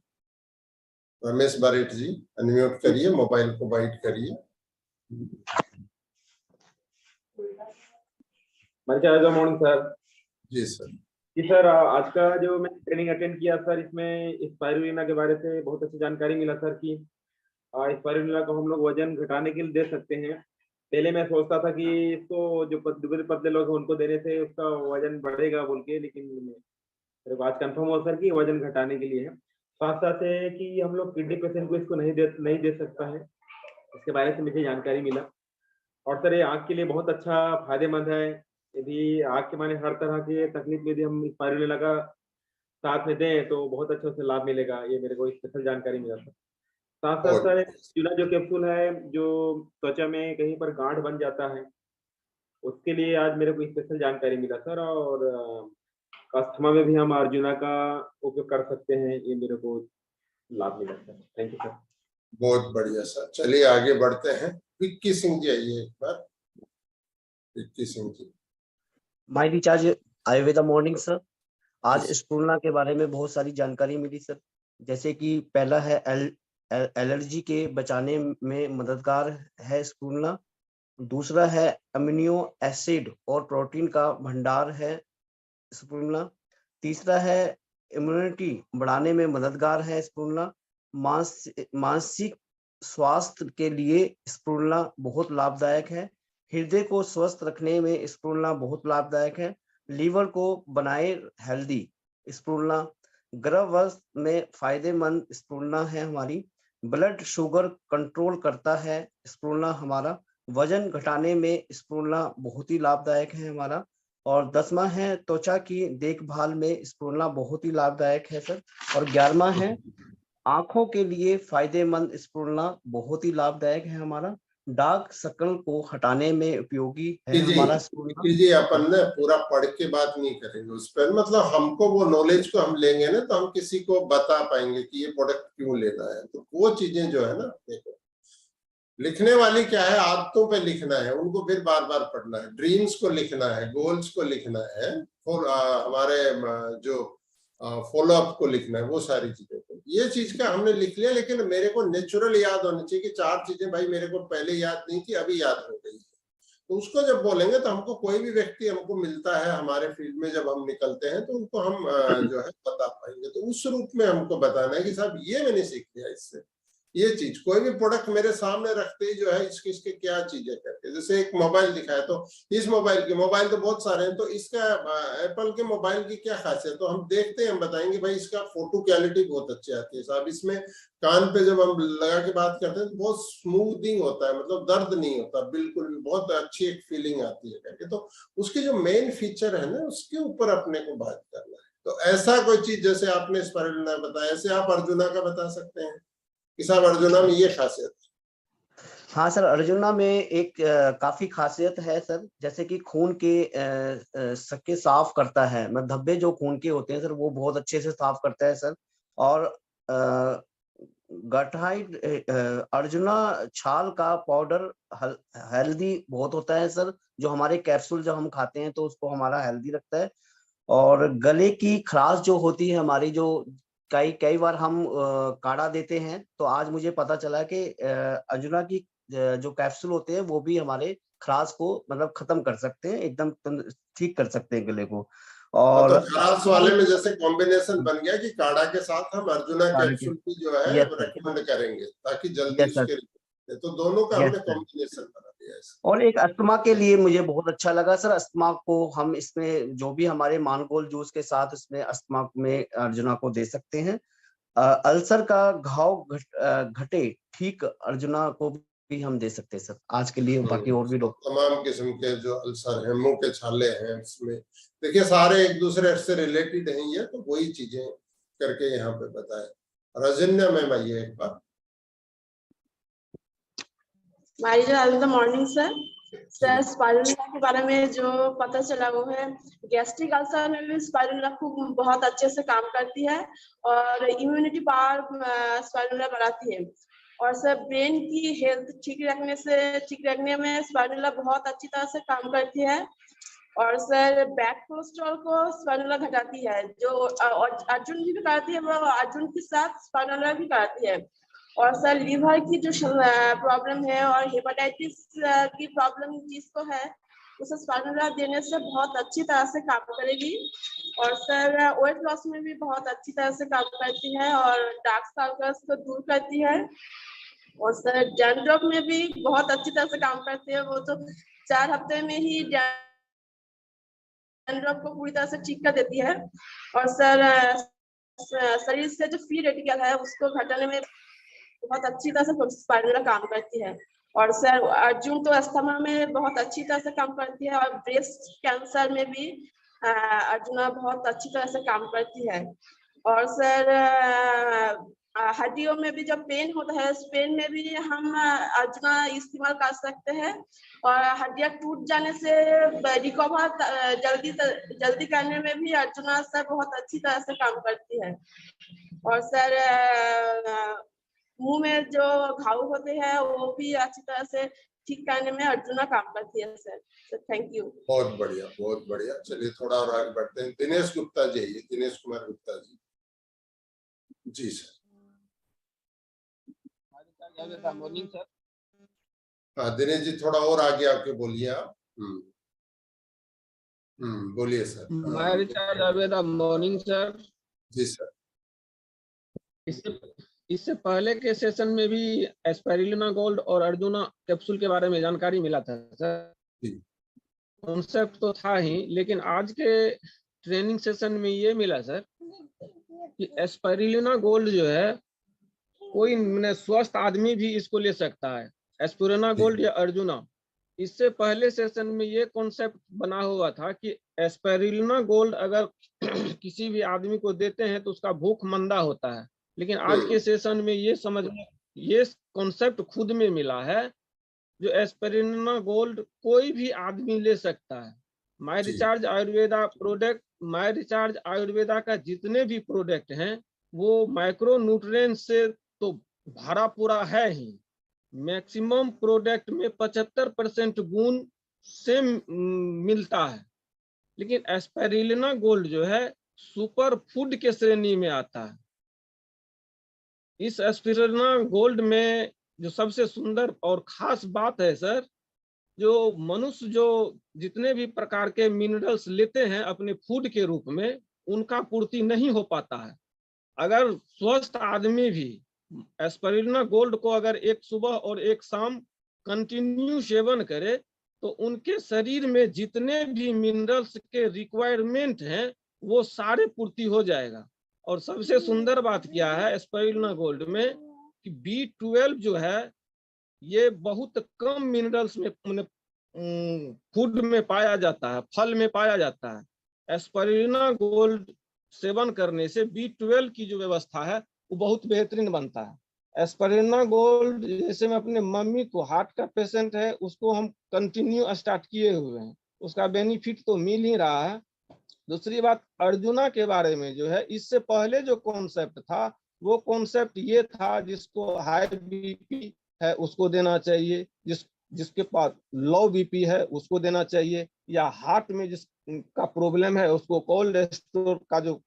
रमेश बरेठ जी अनम्यूट करिए, मोबाइल को वाइड करिए। Morning sir. जी सर। जी सर, आज का जो मैंने ट्रेनिंग अटेंड किया सर, इसमें स्पाइरुलिना के बारे से बहुत अच्छी जानकारी मिला सर कि स्पाइरुलिना को हम लोग वजन घटाने के लिए दे सकते हैं। पहले मैं सोचता था कि इसको जो दुबले पतले लोग हैं उनको देने से उसका वजन बढ़ेगा बोल के, लेकिन मेरे को आज कंफर्म हुआ सर कि वजन घटाने के लिए है। साथ साथ है कि हम लोग किडनी पेशेंट को इसको नहीं दे सकता है, इसके बारे से मुझे जानकारी मिला। और सर ये आँख के लिए बहुत अच्छा फायदेमंद है। यदि आँख के माने हर तरह के तकलीफ में यदि हम स्पाइरुलिना का साथ में दें तो बहुत अच्छा उसे लाभ मिलेगा। ये मेरे को स्पेशल जानकारी मिला था। साथ साथ सर अर्जुना जो कैप्सूल है, जो त्वचा में कहीं पर गांठ बन जाता है, उसके लिए आज मेरे को स्पेशल जानकारी मिला सर। और अस्थमा में भी हम अर्जुना का उपयोग कर सकते हैं, ये मेरे को लाभ मिला सर। Thank you sir. बहुत बढ़िया सर, चलिए आगे बढ़ते हैं। विक्की सिंह जी आइए एक बार। Vicky Singh ji. My recharge Ayurveda morning sir. आज स्पाइरुलिना के बारे में बहुत सारी जानकारी मिली सर। जैसे कि पहला है एलर्जी के बचाने में मददगार है स्पाइरुलिना। दूसरा है अमीनो एसिड और प्रोटीन का भंडार है स्पाइरुलिना। तीसरा है इम्यूनिटी बढ़ाने में मददगार है स्पाइरुलिना। मानसिक स्वास्थ्य के लिए स्पाइरुलिना बहुत लाभदायक है। हृदय को स्वस्थ रखने में स्पाइरुलिना बहुत लाभदायक है। लीवर को बनाए हेल्दी स्पाइरुलिना। गर्भावस्था में फायदेमंद स्पिरुलिना है हमारी। ब्लड शुगर कंट्रोल करता है स्पिरुलिना हमारा। वजन घटाने में स्पिरुलिना बहुत ही लाभदायक है हमारा। और 10वां है त्वचा की देखभाल में स्पिरुलिना बहुत ही लाभदायक है सर। और 11वां है आंखों के लिए फायदेमंद स्पिरुलिना बहुत ही लाभदायक है हमारा। डार्क सर्कल को हटाने में उपयोगी है हमारा स्पिरुलिना। जी अपन ने पूरा पढ़ के बात नहीं करेंगे उस पर, मतलब हमको वो नॉलेज को हम लेंगे ना तो हम किसी को बता पाएंगे कि ये प्रोडक्ट क्यों लेना है। तो वो चीजें जो है ना, देखो लिखने वाली क्या है, आदतों पे लिखना है, उनको फिर बार बार पढ़ना है, ड्रीम्स को लिखना है, गोल्स को लिखना है, और हमारे जो फॉलो अप को लिखना है, वो सारी चीजें को। ये चीज का हमने लिख लिया, लेकिन मेरे को नेचुरल याद होनी चाहिए कि 4 चीजें भाई मेरे को पहले याद नहीं थी, अभी याद हो गई। तो उसको जब बोलेंगे तो हमको कोई भी व्यक्ति हमको मिलता है हमारे फील्ड में, जब हम निकलते हैं तो उनको हम जो है बता पाएंगे। तो उस रूप में हमको बताना है कि साहब ये मैंने सीख लिया इससे, ये चीज। कोई भी प्रोडक्ट मेरे सामने रखते ही जो है इसके क्या चीजें करके, जैसे एक मोबाइल दिखाया तो इस मोबाइल तो बहुत सारे हैं, तो इसका एप्पल के मोबाइल की क्या खासियत, तो हम देखते हैं, हम बताएंगे भाई इसका फोटो क्वालिटी बहुत अच्छी आती है साहब, इसमें कान पे जब हम लगा के बात करते हैं तो बहुत स्मूथिंग होता है, मतलब दर्द नहीं होता बिल्कुल भी, बहुत अच्छी एक फीलिंग आती है करके। तो उसकी जो मेन फीचर है ना, उसके ऊपर अपने को बात करना है। तो ऐसा कोई चीज जैसे आपने स्पाइरुलिना बताया, ऐसे आप अर्जुना का बता सकते हैं कि साहब अर्जुना में ये खासियत है। हाँ सर, अर्जुना में एक काफी खासियत है सर, जैसे कि खून के सके साफ करता है, मतलब धब्बे जो खून के होते हैं सर वो बहुत अच्छे से साफ करता है सर। और गठाइड अर्जुना छाल का पाउडर हेल्दी बहुत होता है सर, जो हमारे कैप्सूल जब हम खाते हैं तो उसको हमारा हेल्दी रखता है। और गले की खराश जो होती है हमारी, जो कई बार हम काढ़ा देते हैं, तो आज मुझे पता चला कि अर्जुना की जो कैप्सूल होते हैं वो भी हमारे खराश को मतलब खत्म कर सकते हैं, एकदम ठीक कर सकते हैं गले को। और तो खराश वाले में जैसे कॉम्बिनेशन बन गया कि काढ़ा के साथ हम अर्जुना कैप्सूल की जो है रेकमेंड करेंगे ताकि जल्दी उसके, तो दोनों का हमने कॉम्बिनेशन बना दिया है। और एक अस्थमा के लिए मुझे बहुत अच्छा लगा सर, अस्थमा को हम इसमें जो भी हमारे मानगोल जूस के साथ इसमें अस्थमा में अर्जुना को दे सकते हैं। अल्सर का घाव घटे ठीक अर्जुना को भी हम दे सकते हैं सर आज के लिए। बाकी और भी लोग तमाम किस्म के जो अल्सर हैं, मुंह के छाले हैं, उसमें देखिए सारे एक दूसरे से रिलेटेड हैं, ये तो वही चीजें करके यहाँ पे बताए। रजन्या मैम आइए एक बार। मॉर्निंग सर, स्पाइरुलिना के बारे में जो पता चला वो है गैस्ट्रिक अल्सर में भी स्पाइरुलिना खूब बहुत अच्छे से काम करती है और इम्यूनिटी पावर स्पाइरुलिना बढ़ाती है। और सर ब्रेन की हेल्थ ठीक रखने में स्पाइरुलिना बहुत अच्छी तरह से काम करती है। और सर बैड कोलेस्ट्रॉल को स्पाइरुलिना घटाती है, जो अर्जुन भी करती है, वो अर्जुन के साथ स्पाइरुलिना भी करती है। और सर लीवर की जो प्रॉब्लम है और हेपेटाइटिस की प्रॉब्लम जिसको है, उसे स्पाइरुलिना देने से बहुत अच्छी तरह से काम करेगी। और सर वेट लॉस में भी बहुत अच्छी तरह से काम करती है और डार्क सर्कल्स को दूर करती है। और सर डैंड्रफ में भी बहुत अच्छी तरह से काम करती है, वो तो 4 हफ्ते में ही डैंड्रफ को पूरी तरह से ठीक कर देती है। और सर शरीर से जो फ्री रेडिकल है उसको घटाने में बहुत अच्छी तरह से स्पाइरुलिना काम करती है। और सर अर्जुन तो अस्थमा में बहुत अच्छी तरह से काम करती है और ब्रेस्ट कैंसर में भी अर्जुना बहुत अच्छी तरह से काम करती है। और सर हड्डियों में भी जब पेन होता है, उस पेन में भी हम अर्जुना इस्तेमाल कर सकते हैं और हड्डियां टूट जाने से रिकवर जल्दी करने में भी अर्जुना सर बहुत अच्छी तरह से काम करती है। और सर मुंह में जो घाव होते हैं वो भी अच्छी तरह से ठीक करने में अर्जुना काम करती है सर। Thank you. बहुत बढ़िया, बहुत बढ़िया। चलिए थोड़ा और आगे बढ़ते हैं। दिनेश गुप्ता जी, दिनेश कुमार गुप्ता जी। जी सर। Morning sir. हाँ दिनेश जी, थोड़ा और आगे आके बोलिए आप। बोलिए सर। Morning sir. जी सर। इससे पहले के सेशन में भी स्पाइरुलिना गोल्ड और अर्जुना कैप्सूल के बारे में जानकारी मिला था सर, कॉन्सेप्ट तो था ही, लेकिन आज के ट्रेनिंग सेशन में ये मिला सर कि एस्पिरुलिना गोल्ड जो है कोई मैंने स्वस्थ आदमी भी इसको ले सकता है, एस्पिरुलिना गोल्ड या अर्जुना। इससे पहले सेशन में ये कॉन्सेप्ट बना हुआ था कि एस्पिरुलिना गोल्ड अगर किसी भी आदमी को देते हैं तो उसका भूख मंदा होता है, लेकिन आज के सेशन में ये समझ में ये कॉन्सेप्ट खुद में मिला है जो एस्पिरुलिना गोल्ड कोई भी आदमी ले सकता है। माई रिचार्ज आयुर्वेदा प्रोडक्ट, माई रिचार्ज आयुर्वेदा का जितने भी प्रोडक्ट हैं वो माइक्रो न्यूट्रिएंट से तो भरा पूरा है ही। मैक्सिमम प्रोडक्ट में 75% गुण से मिलता है, लेकिन एस्पिरुलिना गोल्ड जो है सुपर फूड के श्रेणी में आता है। इस एस्पिरुलिना गोल्ड में जो सबसे सुंदर और खास बात है सर, जो मनुष्य जो जितने भी प्रकार के मिनरल्स लेते हैं अपने फूड के रूप में, उनका पूर्ति नहीं हो पाता है। अगर स्वस्थ आदमी भी एस्पिरुलिना गोल्ड को अगर एक सुबह और एक शाम कंटिन्यू सेवन करे तो उनके शरीर में जितने भी मिनरल्स के रिक्वायरमेंट हैं वो सारे पूर्ति हो जाएगा। और सबसे सुंदर बात क्या है एस्पिरुलिना गोल्ड में कि B12 जो है ये बहुत कम मिनरल्स में फूड में पाया जाता है, फल में पाया जाता है। एस्पिरुलिना गोल्ड सेवन करने से B12 की जो व्यवस्था है वो बहुत बेहतरीन बनता है। एस्पिरुलिना गोल्ड जैसे मैं अपने मम्मी को, हार्ट का पेशेंट है, उसको हम कंटिन्यू स्टार्ट किए हुए हैं, उसका बेनिफिट तो मिल ही रहा है। दूसरी बात अर्जुना के बारे में जो है, इससे पहले जो कॉन्सेप्ट था वो कॉन्सेप्ट ये था जिसको हाई बीपी है उसको देना चाहिए, जिसके पास लो बीपी है उसको देना चाहिए, या हार्ट में जिसका प्रॉब्लम है उसको कोल्ड स्टोर का जो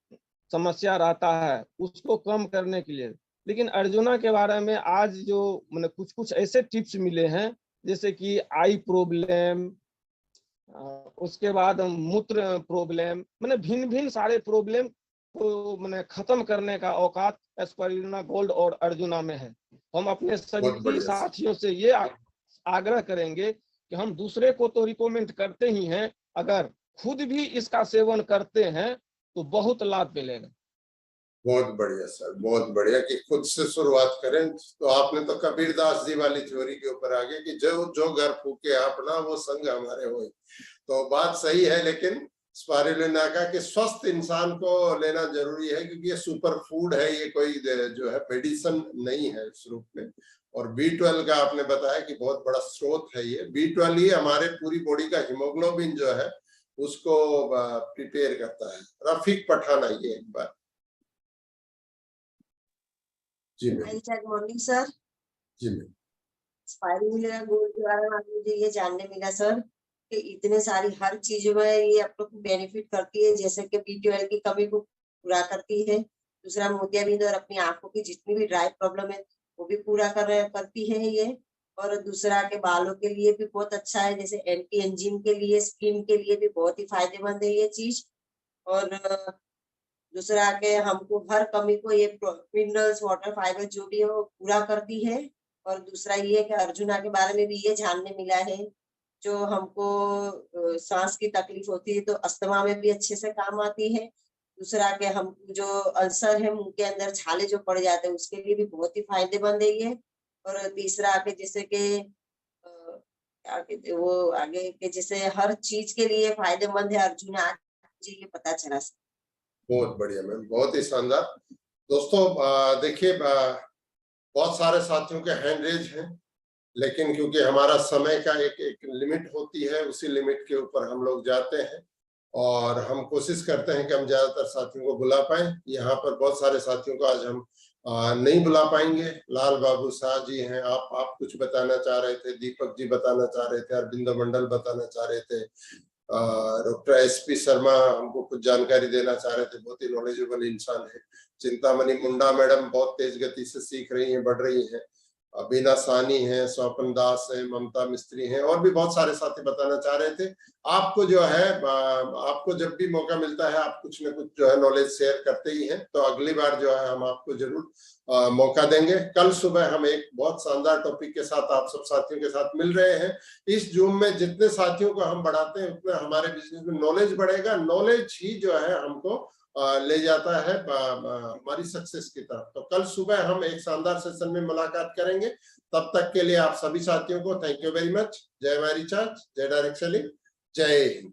समस्या रहता है उसको कम करने के लिए। लेकिन अर्जुना के बारे में आज जो मैंने कुछ ऐसे टिप्स मिले हैं जैसे कि आई प्रॉब्लम, उसके बाद मूत्र प्रॉब्लम, मैंने भिन्न सारे प्रॉब्लम को मैंने खत्म करने का औकात एस्पिरुलिना गोल्ड और अर्जुना में है। हम अपने सभी साथियों से ये आग्रह करेंगे कि हम दूसरे को तो रिकमेंड करते ही हैं, अगर खुद भी इसका सेवन करते हैं तो बहुत लाभ मिलेगा। बहुत बढ़िया सर, बहुत बढ़िया कि खुद से शुरुआत करें। तो आपने तो कबीरदास जी वाली थ्योरी के ऊपर आ गए कि जो घर फूके अपना वो संग हमारे होए। तो बात सही है, लेकिन स्पाइरुलिना का कि स्वस्थ इंसान को लेना जरूरी है क्योंकि ये सुपर फूड है, ये कोई जो है मेडिसिन नहीं है इस रूप में। और B12 का आपने बताया कि बहुत बड़ा स्रोत है ये। B12 ही हमारे पूरी बॉडी का हीमोग्लोबिन जो है उसको प्रिपेयर करता है। रफीक पठान आइए एक बार। जी गुड मॉर्निंग सर। जी मैम। स्पाइरुलिना गोल्ड के बारे में मुझे ये जानने मिला सर कि इतने सारी हर चीजों में ये आप लोग को बेनिफिट करती है, जैसे कि B12 की कमी को पूरा करती है। दूसरा मोतियाबिंद और अपनी आंखों की जितनी भी ड्राई प्रॉब्लम है वो भी पूरा करती है ये। और दूसरा के बालों के लिए भी बहुत अच्छा है, जैसे एंटी एजिंग के लिए, स्किन के लिए भी बहुत ही फायदेमंद है ये चीज। और दूसरा के हमको हर कमी को ये मिनरल्स, वाटर, फाइबर जो भी है वो पूरा करती है। और दूसरा ये कि अर्जुना के बारे में भी ये जानने मिला है, जो हमको सांस की तकलीफ होती है तो अस्थमा में भी अच्छे से काम आती है। दूसरा के हम जो अल्सर है, मुंह के अंदर छाले जो पड़ जाते हैं उसके लिए भी बहुत ही फायदेमंद है ये। और तीसरा के जैसे कि वो आगे के जैसे हर चीज के लिए फायदेमंद है अर्जुना, मुझे ये पता चला। बहुत बढ़िया मैम, बहुत ही शानदार। दोस्तों देखिए बहुत सारे साथियों के हैंड रेज हैं, लेकिन क्योंकि हमारा समय का एक लिमिट होती है, उसी लिमिट के ऊपर हम लोग जाते हैं और हम कोशिश करते हैं कि हम ज्यादातर साथियों को बुला पाएं। यहाँ पर बहुत सारे साथियों को आज हम नहीं बुला पाएंगे। लाल बाबू शाह जी हैं, आप कुछ बताना चाह रहे थे, दीपक जी बताना चाह रहे थे, अरविंद मंडल बताना चाह रहे थे, डॉक्टर SP शर्मा हमको कुछ जानकारी देना चाह रहे थे, बहुत ही नॉलेजेबल इंसान है। चिंतामणि मुंडा मैडम बहुत तेज गति से सीख रही हैं, बढ़ रही हैं। बीना सानी है, स्वपन दास है, ममता मिस्त्री हैं, और भी बहुत सारे साथी बताना चाह रहे थे। आपको जो है आपको जब भी मौका मिलता है आप कुछ न कुछ जो है नॉलेज शेयर करते ही हैं, तो अगली बार जो है हम आपको जरूर मौका देंगे। कल सुबह हम एक बहुत शानदार टॉपिक के साथ आप सब साथियों के साथ मिल रहे हैं। इस जूम में जितने साथियों को हम बढ़ाते हैं उतना हमारे बिजनेस में नॉलेज बढ़ेगा। नॉलेज ही जो है हमको ले जाता है हमारी सक्सेस की तरफ। तो कल सुबह हम एक शानदार सेशन में मुलाकात करेंगे। तब तक के लिए आप सभी साथियों को थैंक यू वेरी मच। जय माय रिचार्ज, जय डायरेक्ट सेलिंग, जय हिंद।